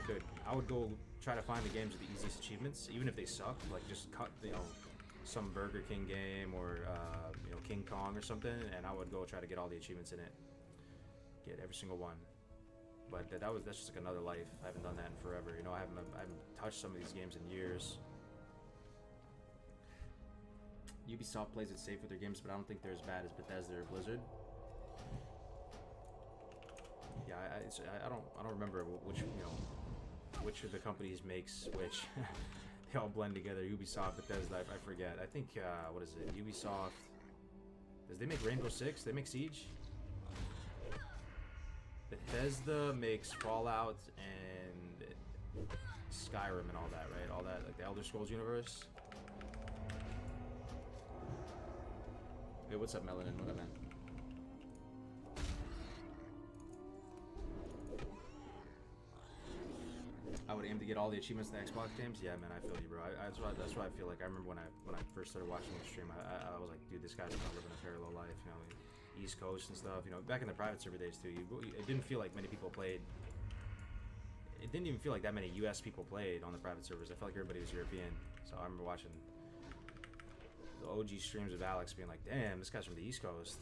Dude, I would go try to find the games with the easiest achievements, even if they suck. Like just cut, some Burger King game or King Kong or something, and I would go try to get all the achievements in it, get every single one. But that's just like another life. I haven't done that in forever. I haven't touched some of these games in years. Ubisoft plays it safe with their games, but I don't think they're as bad as Bethesda or Blizzard. Yeah, I don't remember which of the companies makes which. They all blend together. Ubisoft, Bethesda, I forget. I think what is it? Ubisoft. Does they make Rainbow Six? They make Siege. Bethesda makes Fallout and Skyrim and all that, right? All that, like the Elder Scrolls universe. Hey, what's up, Melanin? What up, man? I would aim to get all the achievements in the Xbox games. Yeah, man, I feel you, bro. That's what I feel like. I remember when I first started watching the stream, I was like, dude, this guy's not living a parallel life. East Coast and stuff. Back in the private server days too. It didn't feel like many people played. It didn't even feel like that many U.S. people played on the private servers. I felt like everybody was European. So I remember watching the OG streams of Alex, being like, damn, this guy's from the East Coast.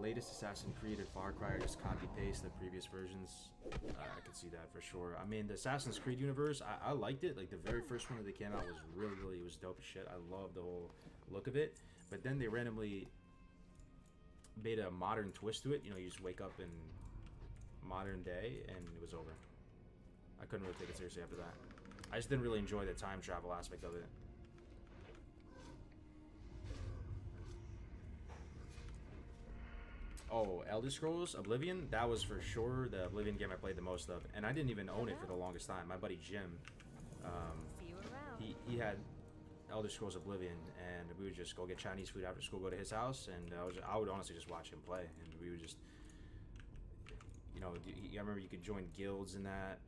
latest Assassin's Creed or Far Cry are just copy paste the previous versions. I can see that for sure. I mean, the Assassin's Creed universe, I liked it. Like the very first one that they came out was really, it was dope as shit. I loved the whole look of it. But then they randomly made a modern twist to it. You know, you just wake up in modern day and it was over. I couldn't really take it seriously after that. I just didn't really enjoy the time travel aspect of it. Oh, Elder Scrolls Oblivion, that was for sure the Oblivion game I played the most of, and I didn't even own it for the longest time. My buddy Jim, See you around. he had Elder Scrolls Oblivion, and we would just go get Chinese food after school, go to his house, and I would honestly just watch him play, and we would just, you know, I remember you could join guilds and that.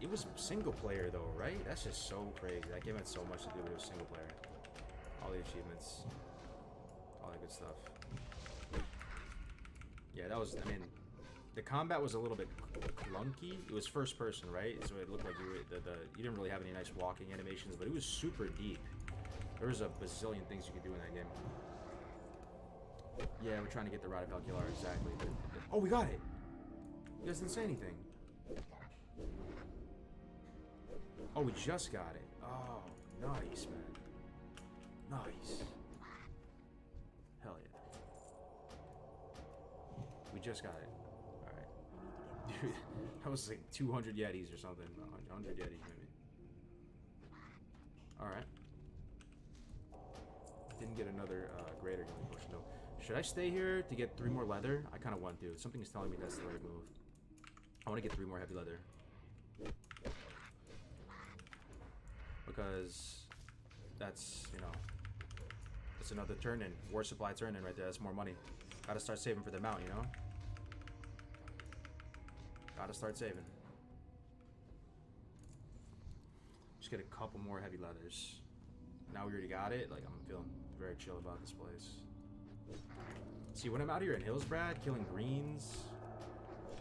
It was single player though, right? That's just so crazy. That game had so much to do with it was single player. All the achievements, all that good stuff. Yeah, that was, I mean, the combat was a little bit clunky. It was first person, right? So it looked like you you didn't really have any nice walking animations, but it was super deep. There was a bazillion things you could do in that game. Yeah, we're trying to get the Rod of Valkylar, exactly. Oh, we got it! You guys didn't say anything. Oh, we just got it. Oh, nice, man. Nice. Hell yeah. We just got it. Alright. Dude, that was like 200 Yetis or something. 100 Yetis, maybe. Alright. Didn't get another greater healing potion, though. Should I stay here to get 3 more leather? I kind of want to. Something is telling me that's the right move. I want to get 3 more heavy leather. Because that's, you know, it's another turn-in. War supply turn-in right there. That's more money. Gotta start saving for the mount, you know? Gotta start saving. Just get a couple more heavy leathers. Now we already got it. Like, I'm feeling very chill about this place. See, when I'm out here in Hillsbrad, killing greens,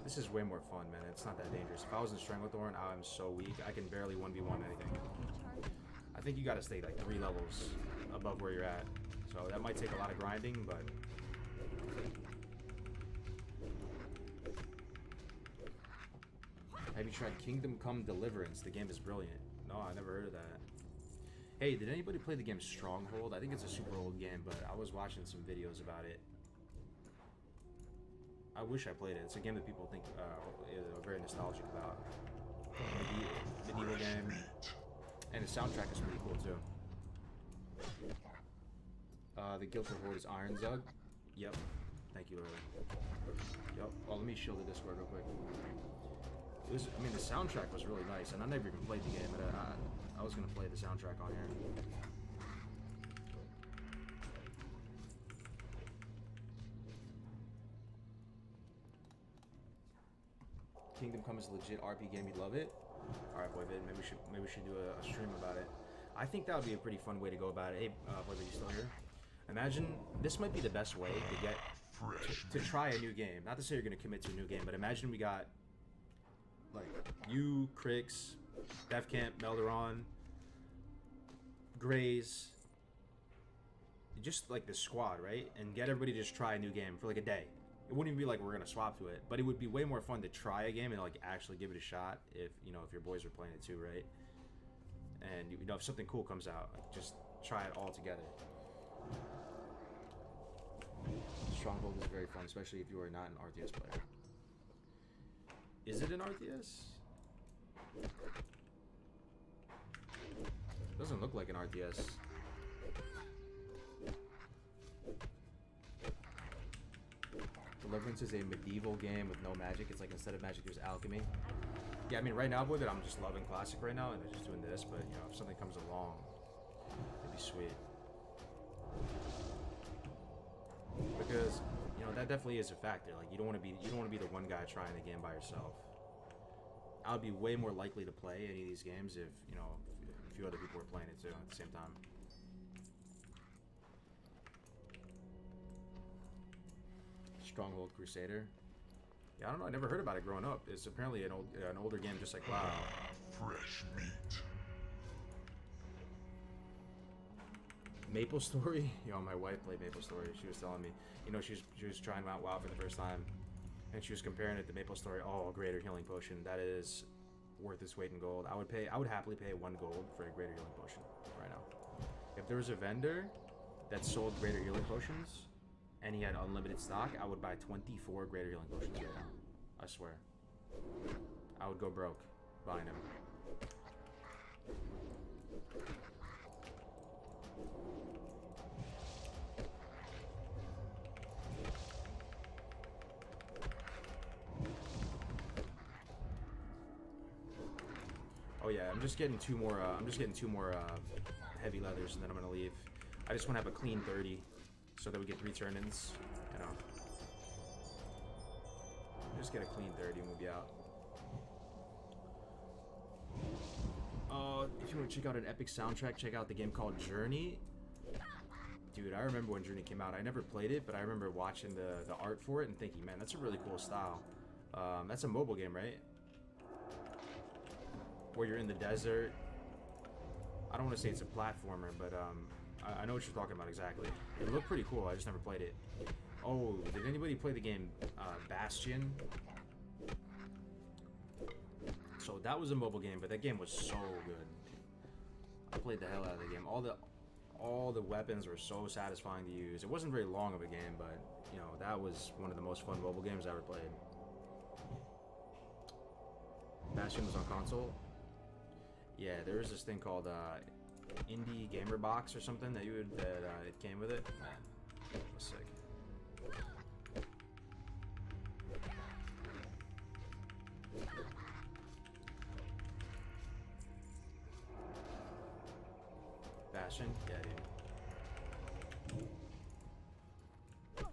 this is way more fun, man. It's not that dangerous. If I was in Stranglethorn, I'm so weak. I can barely 1v1 anything. I think you gotta stay like 3 levels above where you're at. So that might take a lot of grinding, but... Have you tried Kingdom Come Deliverance? The game is brilliant. No, I never heard of that. Hey, did anybody play the game Stronghold? I think it's a super old game, but I was watching some videos about it. I wish I played it. It's a game that people think are very nostalgic about. Medieval game. And the soundtrack is pretty cool, too. The Guild Reward is Iron Zug. Yep. Thank you, Lily. Yep. Oh, let me shield the Discord real quick. It was, I mean, the soundtrack was really nice, and I never even played the game, but I was going to play the soundtrack on here. Kingdom Come is a legit RP game. You'd love it. All right, Boyvid, maybe we should do a stream about it. I think that would be a pretty fun way to go about it. Hey, Boyvid, you still here? Imagine this might be the best way to get to try a new game. Not to say you're going to commit to a new game, but imagine we got like you, Crix, Devcamp, Melderon, Grays, just like the squad, right? And get everybody to just try a new game for like a day. It wouldn't even be like we're gonna swap to it, but it would be way more fun to try a game and like actually give it a shot if, you know, if your boys are playing it too, right? And, you know, if something cool comes out, like, just try it all together. Stronghold is very fun, especially if you are not an RTS player. Is it an RTS? Doesn't look like an RTS. Deliverance is a medieval game with no magic. It's like instead of magic, there's alchemy. Yeah, I mean, right now, with it, I'm just loving Classic right now, and I'm just doing this. But, you know, if something comes along, it'd be sweet. Because, you know, that definitely is a factor. Like, you don't want to be the one guy trying the game by yourself. I would be way more likely to play any of these games if, you know, a few other people were playing it too at the same time. Stronghold Crusader. Yeah, I don't know. I never heard about it growing up. It's apparently an older game, just like WoW. Fresh meat. Maple Story? Yo, my wife played Maple Story. She was telling me, you know, she was trying out WoW for the first time, and she was comparing it to Maple Story. Oh, a greater healing potion. That is worth its weight in gold. I would happily pay 1 gold for a greater healing potion right now. If there was a vendor that sold greater healing potions and he had unlimited stock, I would buy 24 greater healing potions right now. I swear. I would go broke buying him. Oh yeah, I'm just getting 2 more. Heavy leathers, and then I'm gonna leave. I just want to have a clean 30, so that we get 3 turn-ins. You know, just get a clean 30 and we'll be out. If you want to check out an epic soundtrack, check out the game called Journey. Dude, I remember when Journey came out. I never played it, but I remember watching the art for it and thinking, man, that's a really cool style. That's a mobile game, right? Where you're in the desert. I don't want to say it's a platformer, but I know what you're talking about exactly. It looked pretty cool. I just never played it. Oh, did anybody play the game Bastion? So that was a mobile game, but that game was so good. I played the hell out of the game. All the weapons were so satisfying to use. It wasn't very long of a game, but you know, that was one of the most fun mobile games I ever played. Bastion was on console. Yeah, there was this thing called Indie Gamer Box or something that it came with it. Man, it was sick. Bastion? Yeah, dude.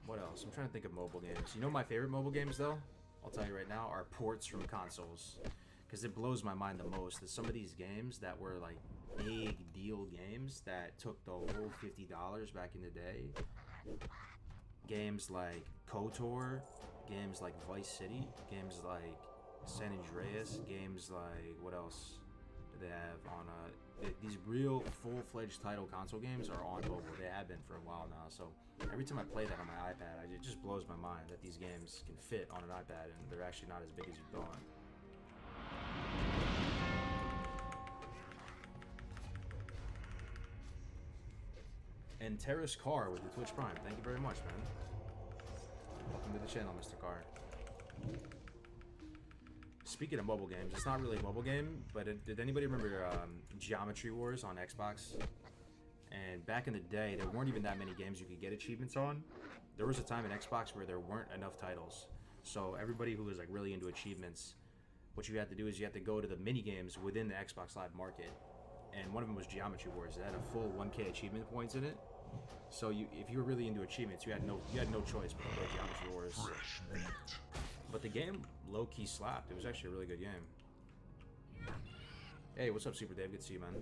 What else? I'm trying to think of mobile games. You know my favorite mobile games, though? I'll tell you right now, are ports from consoles. Because it blows my mind the most. There's some of these games that were like big deal games that took the whole $50 back in the day. Games like KOTOR, games like Vice City, games like San Andreas, games like, what else do they have on these real full-fledged title console games are on mobile. They have been for a while now. So every time I play that on my iPad, it just blows my mind that these games can fit on an iPad and they're actually not as big as you thought. And Terrace Carr with the Twitch Prime. Thank you very much, man. Welcome to the channel, Mr. Carr. Speaking of mobile games, it's not really a mobile game, but did anybody remember Geometry Wars on Xbox? And back in the day, there weren't even that many games you could get achievements on. There was a time in Xbox where there weren't enough titles. So everybody who was like really into achievements, what you had to do is you had to go to the mini games within the Xbox Live market. And one of them was Geometry Wars. It had a full 1K achievement points in it. So if you were really into achievements, you had no choice but to play Geometry Wars. Fresh meat. But the game low-key slapped. It was actually a really good game. Hey, what's up, Super Dave? Good to see you, man.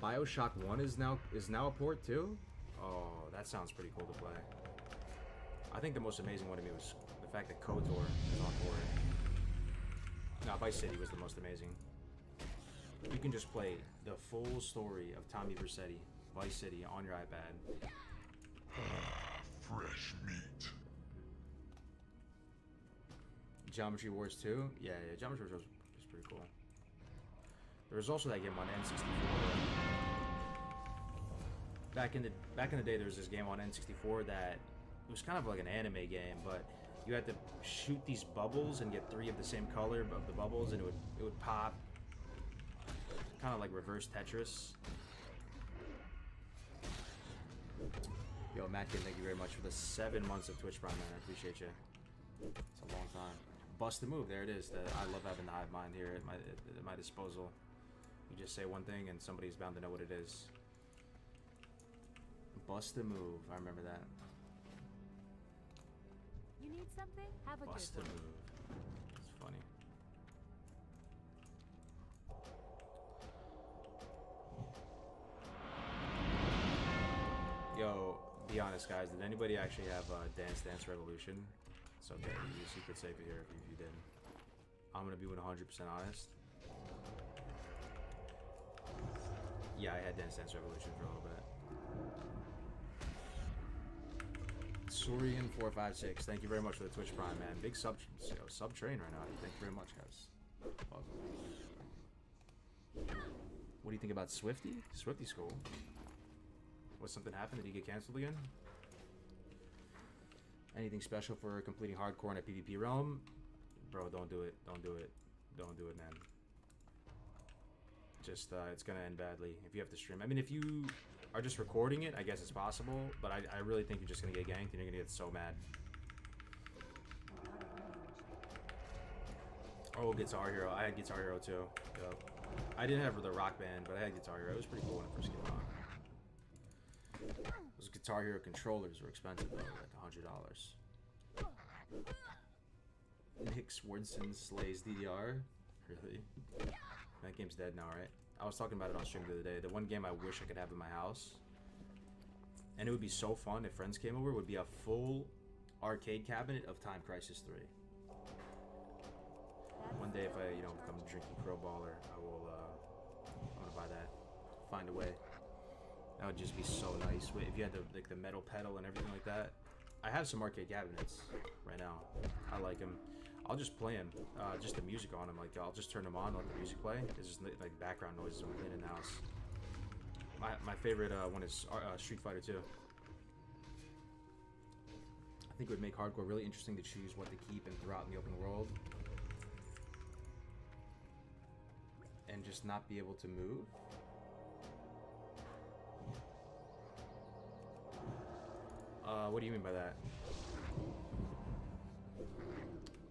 BioShock 1 is now a port too? Oh, that sounds pretty cool to play. I think the most amazing one to me was the fact that KOTOR is on board. No, Vice City was the most amazing. You can just play the full story of Tommy Vercetti, Vice City, on your iPad. Fresh meat. Geometry Wars 2? Yeah, Geometry Wars was pretty cool. There was also that game on N64. Back in the day, there was this game on N64 that it was kind of like an anime game, but you had to shoot these bubbles and get 3 of the same color of the bubbles, and it would pop. Kind of like reverse Tetris. Yo, Matkin, thank you very much for the 7 months of Twitch Prime, man. I appreciate you. It's a long time. Bust the move. There it is. I love having the hive mind here at my disposal. You just say one thing and somebody's bound to know what it is. Bust the move. I remember that. You need something? Have a Bust good the one. move. It's funny. Yo, be honest, guys. Did anybody actually have Dance Dance Revolution? It's okay. You could save it here if you did. I'm gonna be 100% honest. Yeah, I had Dance Dance Revolution for a little bit. Sorian456, thank you very much for the Twitch Prime, man. Big sub train right now. Thank you very much, guys. What do you think about Swifty? Swifty's cool. What, something happened? Did he get canceled again? Anything special for completing hardcore in a PvP realm? Bro, don't do it. Don't do it. Don't do it, man. Just, it's gonna end badly if you have to stream. I mean, if you are just recording it, I guess it's possible, but I really think you're just gonna get ganked and you're gonna get so mad. Oh, Guitar Hero. I had Guitar Hero too. Yep. I didn't have the Rock Band, but I had Guitar Hero. It was pretty cool when it first came out. Those Guitar Hero controllers were expensive though, like $100. Nick Swardson slays DDR. Really? That game's dead now, right? I was talking about it on stream the other day. The one game I wish I could have in my house, and it would be so fun if friends came over, would be a full arcade cabinet of Time Crisis 3. One day if I, you know, become a drinking pro baller, I will, I'm gonna buy that. Find a way. That would just be so nice. Wait, if you had the metal pedal and everything like that. I have some arcade cabinets right now. I like them. I'll just play them, just the music on them. Like, I'll just turn them on, let the music play. It's just like background noises when I'm cleaning the house. My favorite one is Street Fighter 2. I think it would make hardcore really interesting to choose what to keep and throw out in the open world. And just not be able to move. What do you mean by that?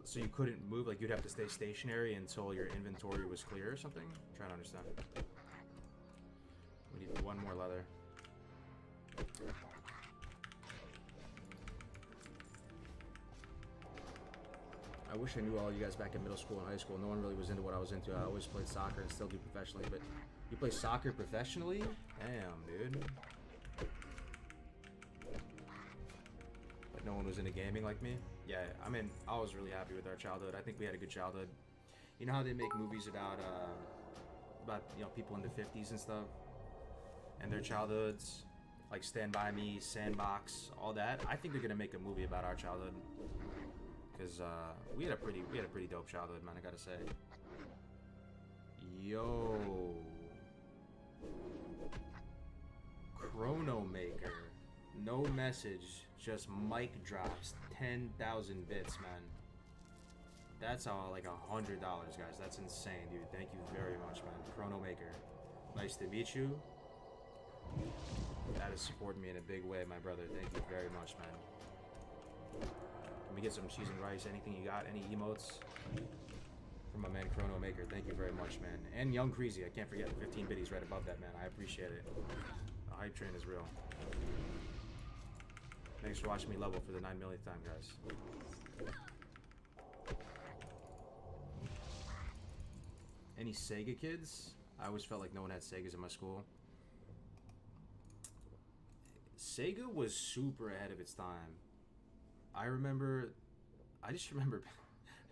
So you couldn't move, like you'd have to stay stationary until your inventory was clear or something? I'm trying to understand. We need one more leather. I wish I knew all you guys back in middle school and high school. No one really was into what I was into. I always played soccer and still do professionally, but you play soccer professionally? Damn, dude. Like no one was into gaming like me? Yeah, I mean, I was really happy with our childhood. I think we had a good childhood. You know how they make movies about you know, people in the 50s and stuff? And their childhoods? Like Stand By Me, Sandbox, all that. I think they're gonna make a movie about our childhood. Cause we had a pretty dope childhood, man, I gotta say. Yo, Chrono Maker, no message, just mic drops, 10,000 bits, man. That's like $100, guys. That's insane, dude. Thank you very much, man. Chrono Maker, nice to meet you. That has supported me in a big way, my brother. Thank you very much, man. Let me get some cheese and rice. Anything you got? Any emotes? From my man Chrono Maker. Thank you very much, man. And Young Creasy. I can't forget the 15 biddies right above that, man. I appreciate it. The hype train is real. Thanks for watching me level for the 9 millionth time, guys. Any Sega kids? I always felt like no one had Segas in my school. Sega was super ahead of its time. I just remember, I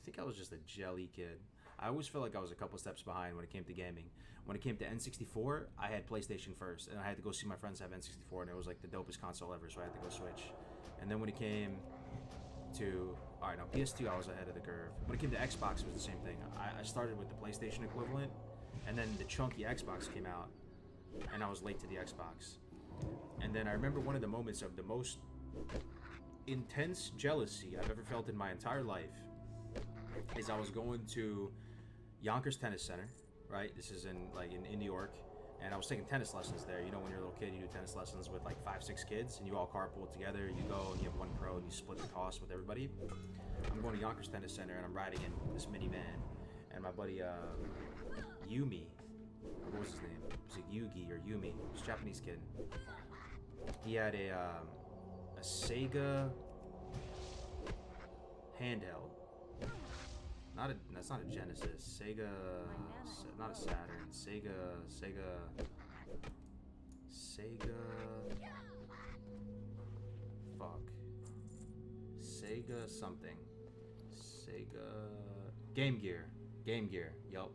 think I was just a jelly kid. I always felt like I was a couple steps behind when it came to gaming. When it came to N64, I had PlayStation first, and I had to go see my friends have N64, and it was like the dopest console ever, so I had to go switch. And then when it came to, alright, no, PS2, I was ahead of the curve. When it came to Xbox, it was the same thing. I started with the PlayStation equivalent, and then the chunky Xbox came out, and I was late to the Xbox. And then I remember one of the moments of the most intense jealousy I've ever felt in my entire life is I was going to Yonkers Tennis Center, right? This is in New York, and I was taking tennis lessons there. You know, when you're a little kid, you do tennis lessons with like 5-6 kids, and you all carpool together. You go and you have one pro, and you split the cost with everybody. I'm going to Yonkers Tennis Center, and I'm riding in this minivan, and my buddy Yumi, what was his name? Was it Yugi or Yumi? He was a Japanese kid. He had a Sega handheld. That's not a Genesis. Sega, not a Saturn. Sega. Fuck. Sega something. Sega. Game Gear. Yup.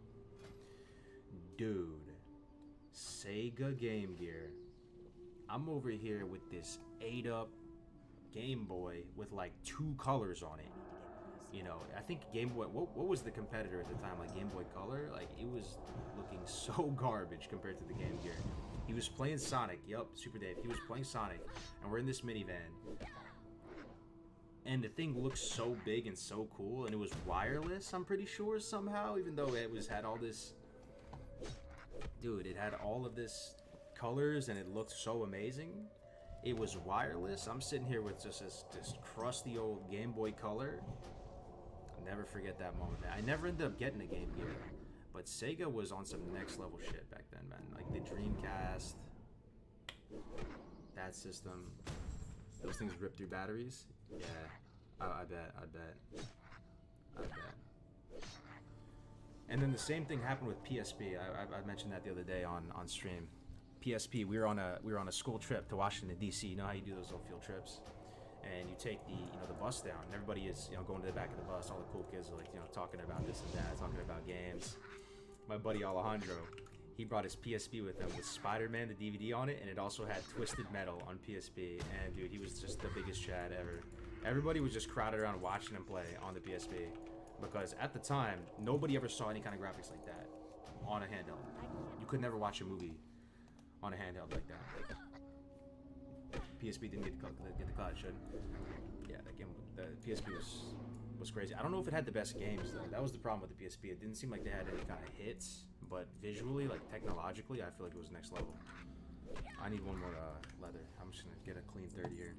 Dude. Sega Game Gear. I'm over here with this 8-up Game Boy with like 2 colors on it. You know, I think Game Boy, what was the competitor at the time? Like Game Boy Color? Like, it was looking so garbage compared to the Game Gear. He was playing Sonic. Yup, Super Dave. He was playing Sonic. And we're in this minivan. And the thing looks so big and so cool. And it was wireless, I'm pretty sure, somehow. Even though it had all this... Dude, it had all of this colors and it looked so amazing. It was wireless. I'm sitting here with just this crusty old Game Boy Color. I'll never forget that moment, man. I never ended up getting a Game Gear. But Sega was on some next level shit back then, man. Like the Dreamcast, that system. Those things rip through batteries. Yeah, I bet. And then the same thing happened with PSP. I mentioned that the other day on stream. PSP. We were on a school trip to Washington D.C. You know how you do those little field trips, and you take the bus down. And everybody is going to the back of the bus. All the cool kids are like talking about this and that, talking about games. My buddy Alejandro, he brought his PSP with him with Spider-Man, the DVD on it, and it also had Twisted Metal on PSP. And dude, he was just the biggest Chad ever. Everybody was just crowded around watching him play on the PSP, because at the time, nobody ever saw any kind of graphics like that on a handheld. You could never watch a movie on a handheld like that. PSP didn't get the cloud it should. Yeah, that game, the PSP was crazy. I don't know if it had the best games though. That was the problem with the PSP. It didn't seem like they had any kind of hits, but visually, like technologically, I feel like it was next level. I need one more leather. I'm just gonna get a clean 30 here.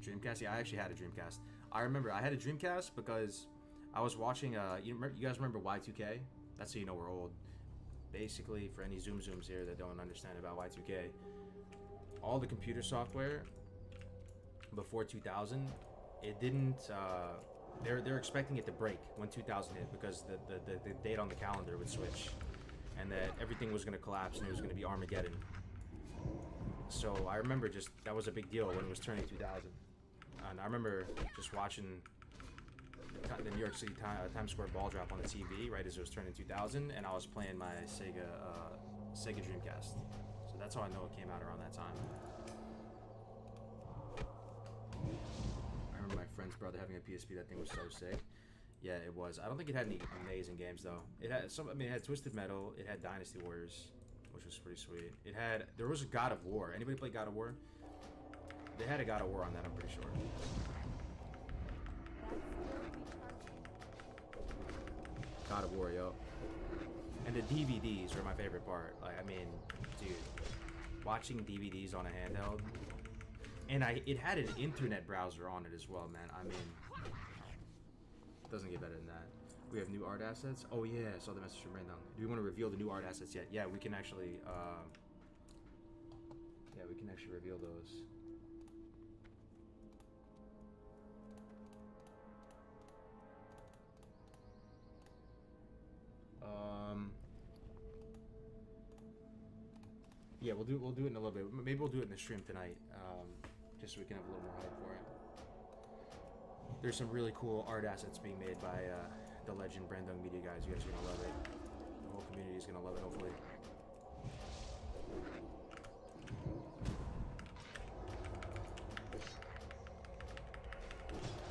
Dreamcast. Yeah, I actually had a Dreamcast. I remember I had a Dreamcast because I was watching. You guys remember Y2K? That's how you know we're old. Basically, for any zooms here that don't understand about Y2K, all the computer software before 2000, it didn't. They're expecting it to break when 2000 hit because the date on the calendar would switch, and that everything was going to collapse and it was going to be Armageddon. So I remember that was a big deal when it was turning 2000, and I remember just watching the New York City Times Square ball drop on the TV right as it was turning 2000, and I was playing my Sega Dreamcast. So that's how I know it came out around that time. I remember my friend's brother having a PSP. That thing was so sick. Yeah, it was. I don't think it had any amazing games though. It had some. I mean, it had Twisted Metal. It had Dynasty Warriors, which was pretty sweet. There was a God of War. Anybody play God of War? They had a God of War on that, I'm pretty sure. God of War, yo. And the DVDs were my favorite part. Like, I mean, dude, watching DVDs on a handheld. And it had an internet browser on it as well, man. I mean, it doesn't get better than that. We have new art assets. Oh yeah, I saw the message from Random. Do we want to reveal the new art assets yet? Yeah, we can actually. Yeah, we can actually reveal those. Yeah, we'll do it in a little bit. Maybe we'll do it in the stream tonight, just so we can have a little more hype for it. There's some really cool art assets being made by the legend Brandung Media guys. You guys are gonna love it. The whole community is gonna love it, hopefully.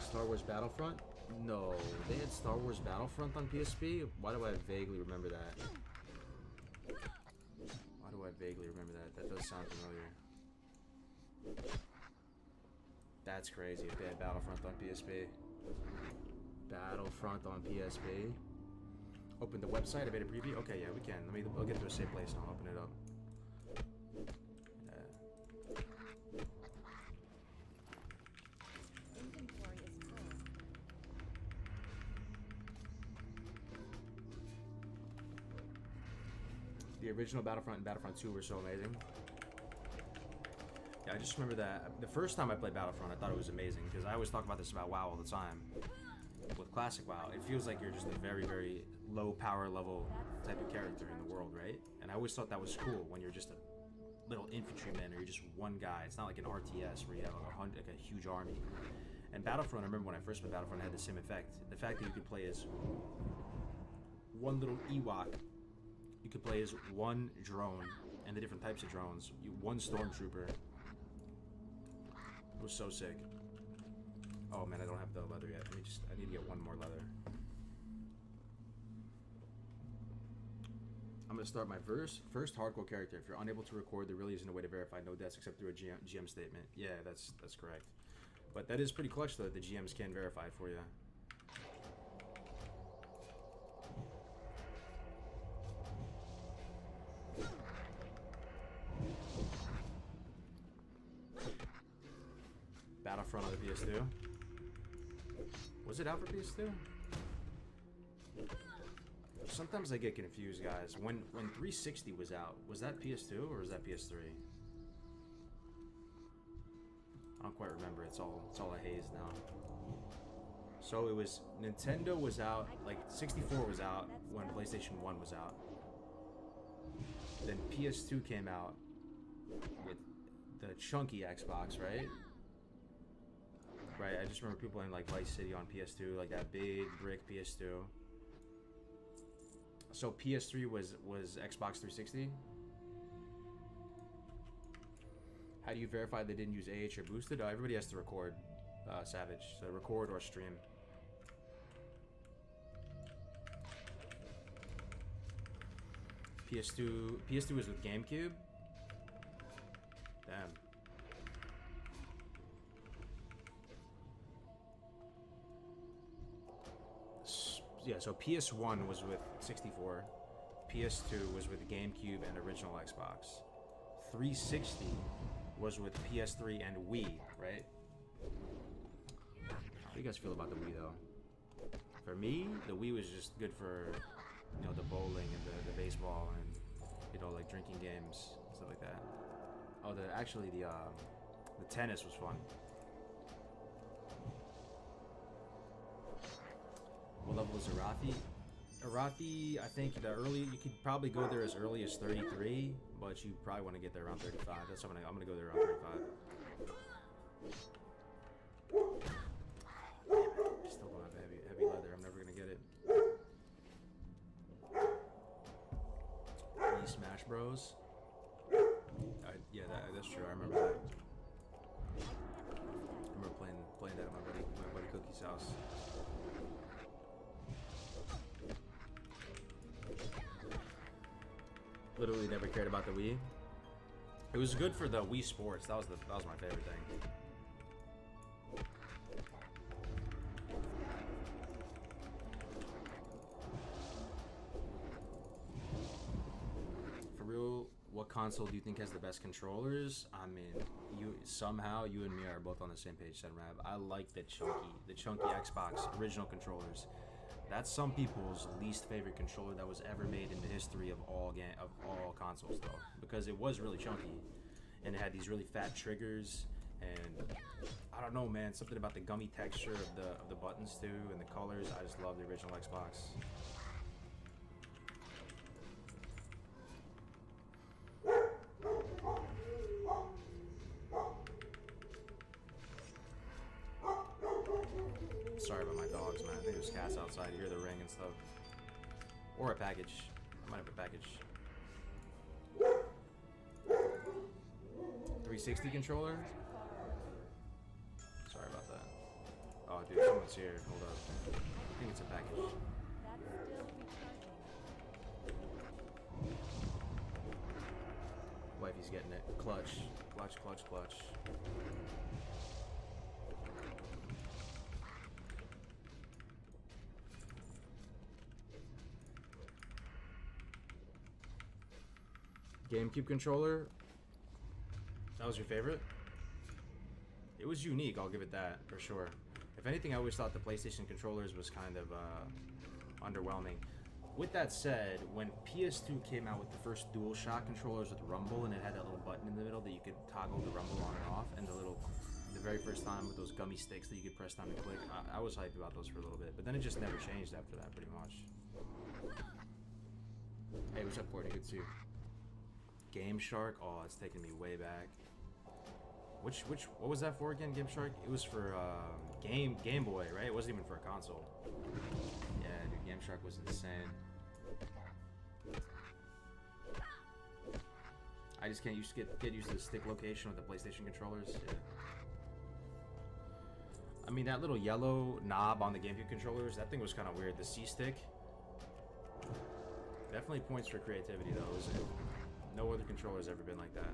Star Wars Battlefront? No, they had Star Wars Battlefront on PSP? Why do I vaguely remember that? Why do I vaguely remember that? That does sound familiar. That's crazy if they had Battlefront on PSP. Battlefront on PSP? Open the website, I made a preview? Okay, yeah, we can. I'll get to a safe place and I'll open it up. The original Battlefront and Battlefront 2 were so amazing. Yeah, I just remember that the first time I played Battlefront, I thought it was amazing because I always talk about this about WoW all the time. With classic WoW, it feels like you're just a very, very low power level type of character in the world, right? And I always thought that was cool when you're just a little infantryman or you're just one guy. It's not like an RTS where you have like a huge army. And Battlefront, I remember when I first played Battlefront, it had the same effect. The fact that you could play as one little Ewok You could play as one drone and the different types of drones. One stormtrooper. It was so sick. Oh man, I don't have the leather yet. I need to get one more leather. I'm gonna start my first hardcore character. If you're unable to record, there really isn't a way to verify no deaths except through a GM statement. Yeah, that's correct. But that is pretty clutch though. The GMs can verify it for you. Battlefront on the PS2. Was it out for PS2? Sometimes I get confused, guys. When 360 was out, was that PS2 or was that PS3? I don't quite remember. It's all a haze now. So it was Nintendo was out, like 64 was out when PlayStation 1 was out. Then PS2 came out with the chunky Xbox, right? Right, I just remember people playing like Vice City on PS2, like that big brick PS2. So PS3 was Xbox 360. How do you verify they didn't use AH or boosted? Everybody has to record Savage, so record or stream. PS2 was with GameCube. Damn. Yeah, so PS1 was with 64, PS2 was with GameCube and original Xbox, 360 was with PS3 and Wii, right? How do you guys feel about the Wii though? For me, the Wii was just good for, you know, the bowling and the baseball and, you know, like drinking games, stuff like that. Oh, the tennis was fun. What level is Arathi? Arathi, I think you could probably go there as early as 33, but you probably want to get there around 35. That's what I'm gonna go there around 35. Still don't have heavy leather. I'm never gonna get it. Smash Bros. Yeah, that's true. I remember that. I remember playing that at my buddy Cookie's house. Literally never cared about the Wii. It was good for the Wii Sports. That was my favorite thing. For real, what console do you think has the best controllers? I mean, you and me are both on the same page, Senrab. I like the chunky Xbox original controllers. That's some people's least favorite controller that was ever made in the history of all consoles, though, because it was really chunky, and it had these really fat triggers, and I don't know, man, something about the gummy texture of the buttons too, and the colors. I just love the original Xbox. Sorry about my dogs, man. I think there's cats outside. You hear the ring and stuff. Or a package. I might have a package. 360 controller? Sorry about that. Oh, dude, someone's here. Hold up. I think it's a package. Wifey's getting it. Clutch. Clutch, clutch, clutch. GameCube controller, that was your favorite? It was unique, I'll give it that, for sure. If anything, I always thought the PlayStation controllers was kind of underwhelming. With that said, when PS2 came out with the first DualShock controllers with Rumble, and it had that little button in the middle that you could toggle the Rumble on and off, and the very first time with those gummy sticks that you could press down and click, I was hyped about those for a little bit, but then it just never changed after that, pretty much. Hey, what's up, Courtney? Good to see you. Game Shark, oh, it's taking me way back. What was that for again? Game Shark? It was for Game Boy, right? It wasn't even for a console. Yeah, dude, Game Shark was insane. I just can't get used to the stick location with the PlayStation controllers. Yeah. I mean, that little yellow knob on the GameCube controllers, that thing was kind of weird. The C stick. Definitely points for creativity, though. No other controller's ever been like that.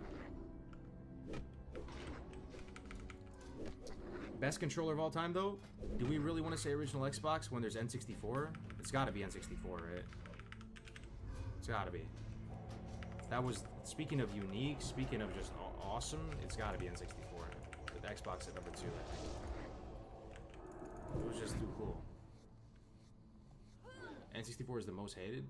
Best controller of all time, though? Do we really want to say original Xbox when there's N64? It's got to be N64, right? It's got to be. That was, speaking of unique, speaking of just awesome, it's got to be N64. With Xbox at number 2, I think. It was just too cool. N64 is the most hated.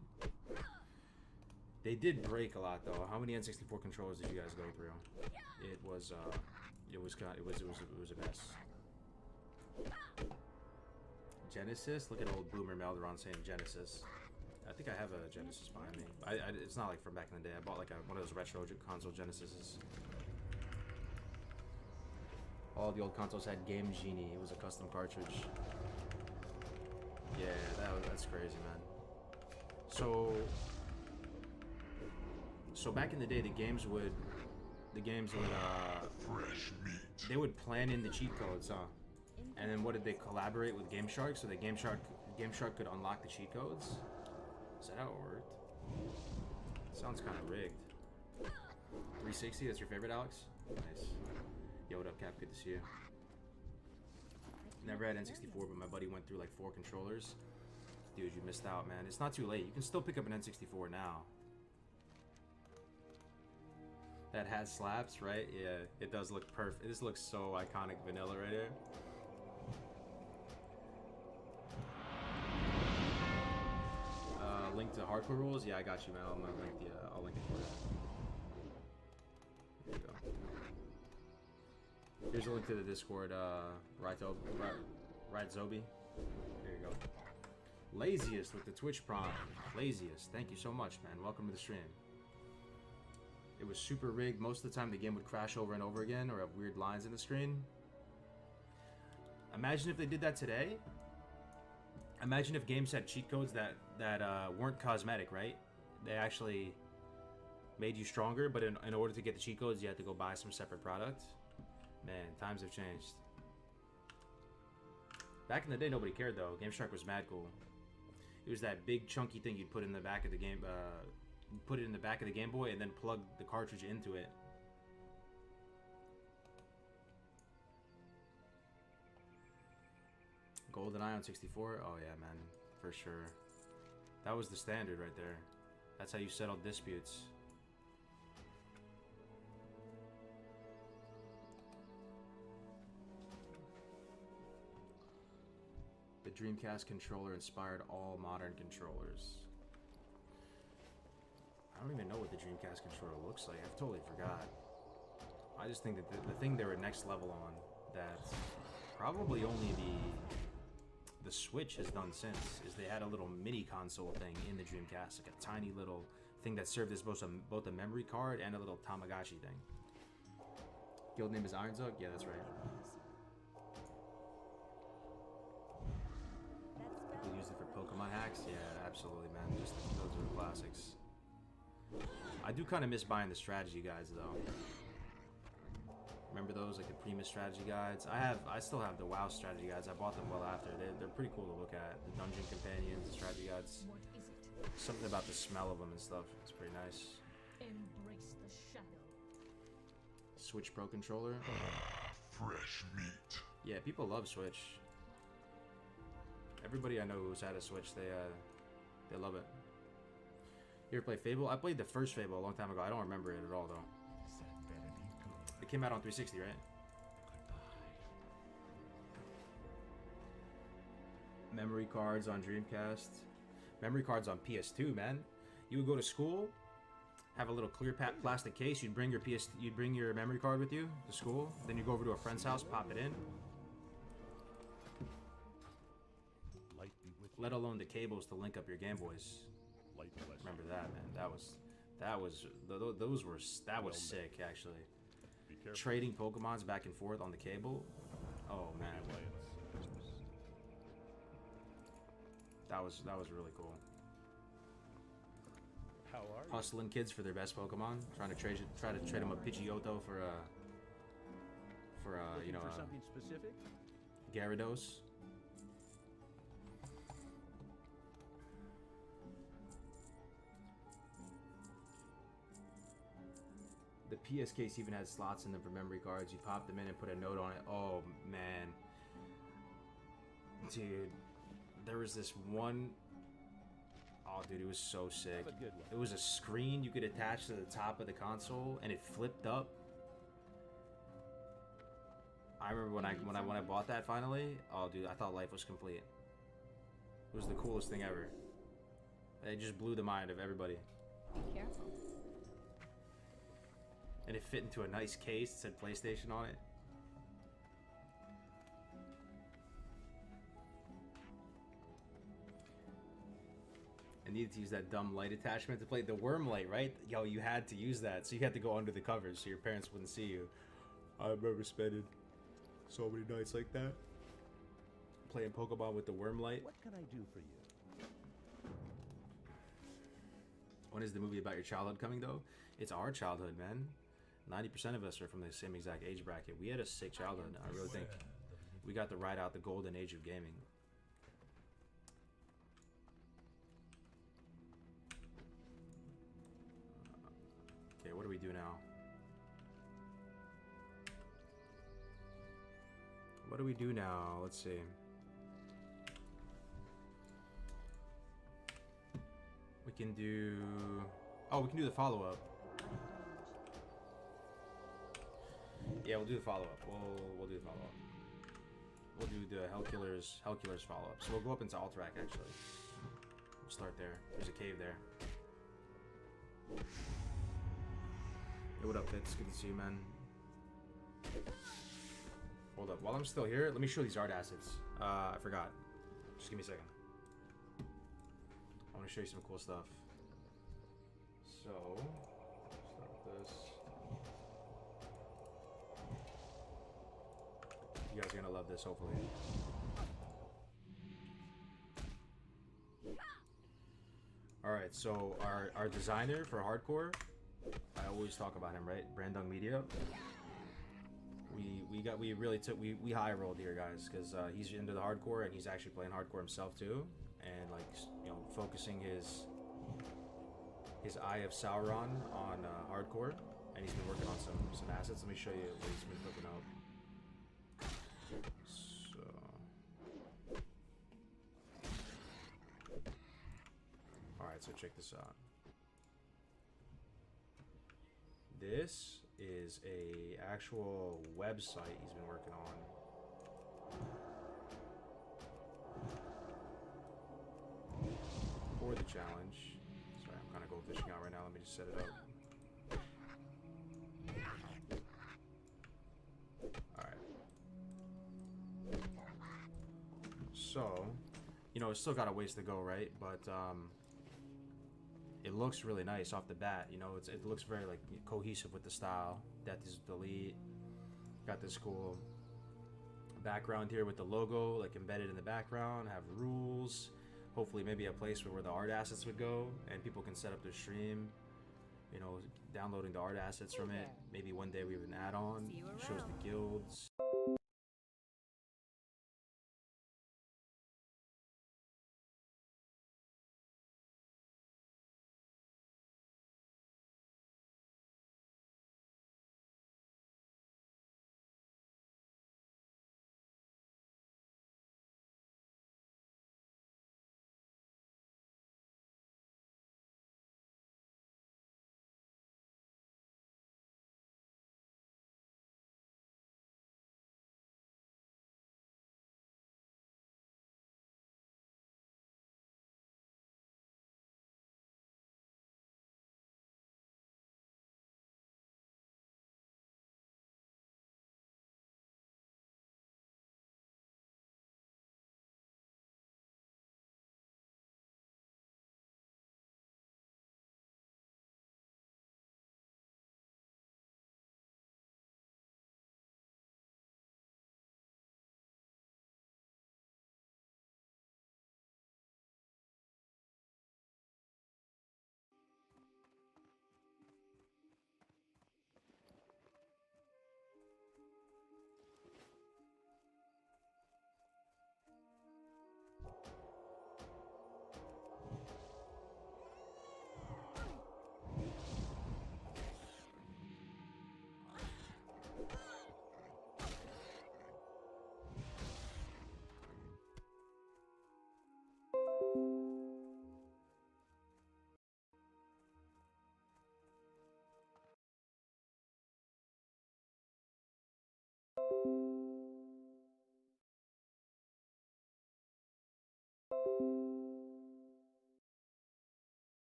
They did break a lot, though. How many N64 controllers did you guys go through? It was a mess. Genesis? Look at old boomer Melderon saying Genesis. I think I have a Genesis behind me. It's not like from back in the day. I bought like one of those retro console Genesises. All the old consoles had Game Genie. It was a custom cartridge. Yeah, that's crazy, man. So back in the day, the games would Fresh meat. they would plan in the cheat codes, huh? And then what did they collaborate with Game Shark so that Game Shark could unlock the cheat codes? Is that how it worked? Sounds kind of rigged. 360, that's your favorite, Alex? Nice. Yo, what up, Cap? Good to see you. Never had N64, but my buddy went through like 4 controllers. Dude, you missed out, man. It's not too late. You can still pick up an N64 now. That has slaps, right? Yeah, it does look perfect. This looks so iconic vanilla right here. Link to Hardcore Rules? Yeah, I got you, man. I'll link it for you. Here you go. Here's a link to the Discord, right Zobi. There you go. Laziest with the Twitch Prime. Laziest. Thank you so much, man. Welcome to the stream. It was super rigged. Most of the time the game would crash over and over again or have weird lines in the screen. Imagine if they did that today. Imagine if games had cheat codes that weren't cosmetic, right? They actually made you stronger, but in order to get the cheat codes, you had to go buy some separate product. Man, times have changed. Back in the day, nobody cared, though. Game Shark was mad cool. It was that big, chunky thing you'd put in the back of the game, put it in the back of the Game Boy, and then plug the cartridge into it. GoldenEye on 64? Oh yeah, man, for sure. That was the standard right there. That's how you settled disputes. The Dreamcast controller inspired all modern controllers. I don't even know what the Dreamcast controller looks like. I've totally forgot. I just think that the thing they were next level on, that probably only the Switch has done since, is they had a little mini console thing in the Dreamcast, like a tiny little thing that served as both a memory card and a little Tamagotchi thing. Guild name is Ironsug? Yeah, that's right. People used it for Pokemon hacks? Yeah, absolutely, man. Just those are classics. I do kind of miss buying the strategy guides, though. Remember those, like the Primus strategy guides? I still have the WoW strategy guides. I bought them well after. They're pretty cool to look at. The Dungeon Companions, the strategy guides. Something about the smell of them and stuff. It's pretty nice. Embrace the shadow. Switch Pro controller. Fresh meat. Yeah, people love Switch. Everybody I know who's had a Switch, they love it. You ever play Fable? I played the first Fable a long time ago. I don't remember it at all, though. It came out on 360, right? Memory cards on Dreamcast. Memory cards on PS2, man. You would go to school, have a little clear plastic case. You'd bring your memory card with you to school. Then you go over to a friend's house, pop it in. Light be with you. Let alone the cables to link up your Game Boys. Light bless you. Remember that, man? That was sick, actually. Be careful. Trading Pokemons back and forth on the cable. Oh man, that was really cool. How are you? Hustling kids for their best Pokemon. Try to trade them a Pidgeotto for Looking you know, for something specific? Gyarados. The PS case even had slots in them for memory cards. You pop them in and put a note on it. Oh man, dude, there was this one. Oh, dude, it was so sick. Have a good one. It was a screen you could attach to the top of the console, and it flipped up. I remember when I bought that finally. Oh, dude, I thought life was complete. It was the coolest thing ever. It just blew the mind of everybody. Careful. And it fit into a nice case. It said PlayStation on it. I needed to use that dumb light attachment to play the worm light, right? Yo, you had to use that, so you had to go under the covers so your parents wouldn't see you. I remember spending so many nights like that, playing Pokemon with the worm light. What can I do for you? When is the movie about your childhood coming, though? It's our childhood, man. 90% of us are from the same exact age bracket. We had a sick childhood. I really think we got to ride out the golden age of gaming. Okay, what do we do now? What do we do now? Let's see. We can do... Oh, we can do the follow-up. Yeah, we'll do the follow-up. We'll do the follow-up. We'll do the Hellkillers follow-up. So we'll go up into Alterac, actually. We'll start there. There's a cave there. Hey, what up, Fitz? Good to see you, man. Hold up. While I'm still here, let me show these art assets. I forgot. Just give me a second. I want to show you some cool stuff. So, start with this. You guys are gonna love this, hopefully. Alright, so our designer for hardcore, I always talk about him, right? Brandung Media. We high rolled here, guys, because he's into the hardcore and he's actually playing hardcore himself too, and like, you know, focusing his Eye of Sauron on hardcore, and he's been working on some assets. Let me show you what he's been cooking up. So, all right, so check this out. This is a actual website he's been working on for the challenge. Sorry, I'm kind of goldfishing out right now. Let me just set it up. Alright. So, you know, it's still got a ways to go, right? But, it looks really nice off the bat. You know, it looks very like cohesive with the style. Death is Delete. Got this cool background here with the logo like embedded in the background. Have rules. Hopefully, maybe a place where the art assets would go, and people can set up their stream. You know, downloading the art assets from it. Maybe one day we have an add-on. Shows the guilds.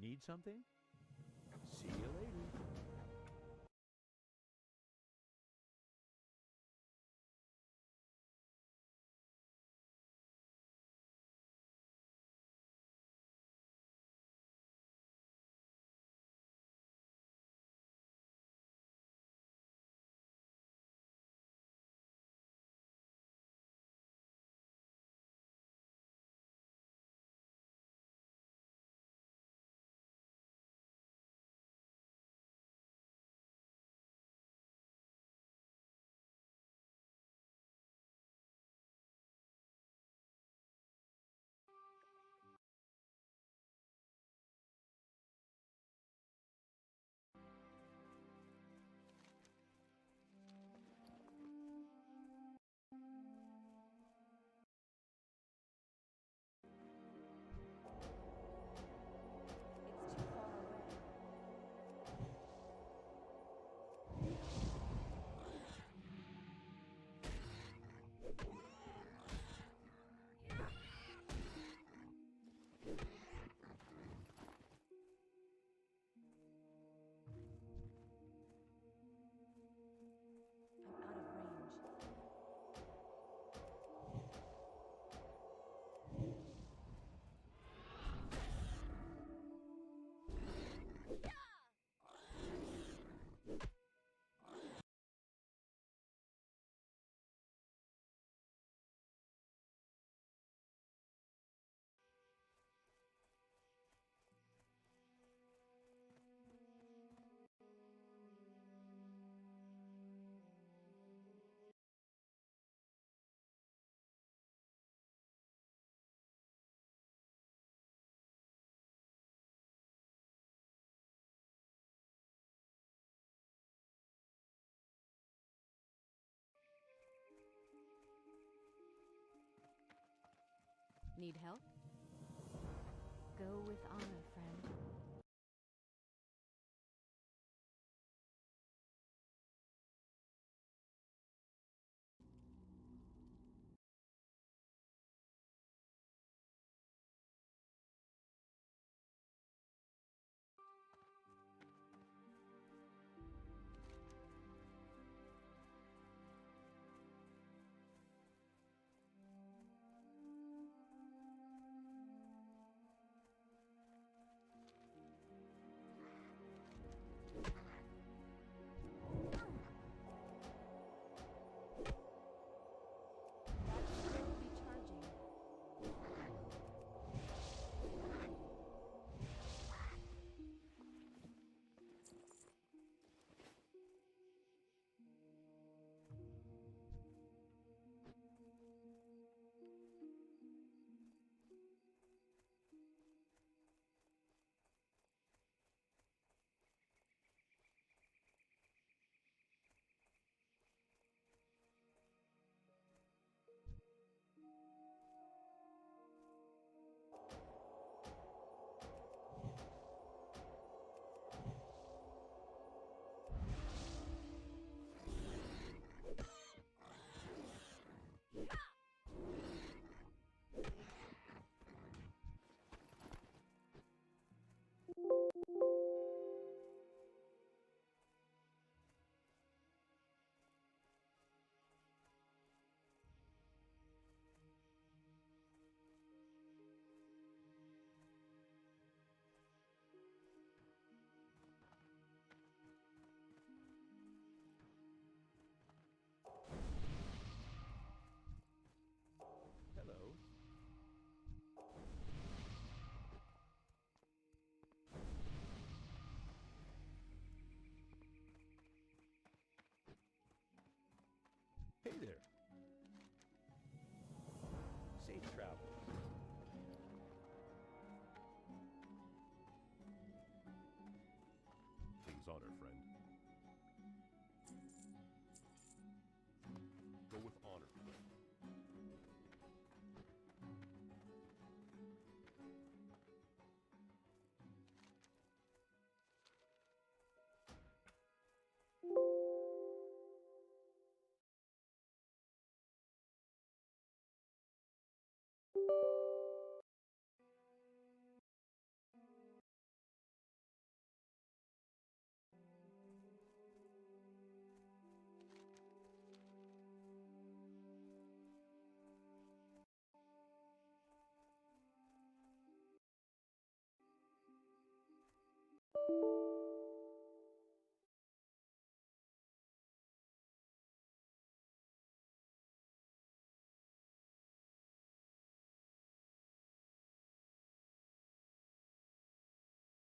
Need something? See you later. It's too far away. I'm out of range. Need help? Go with honor, friend.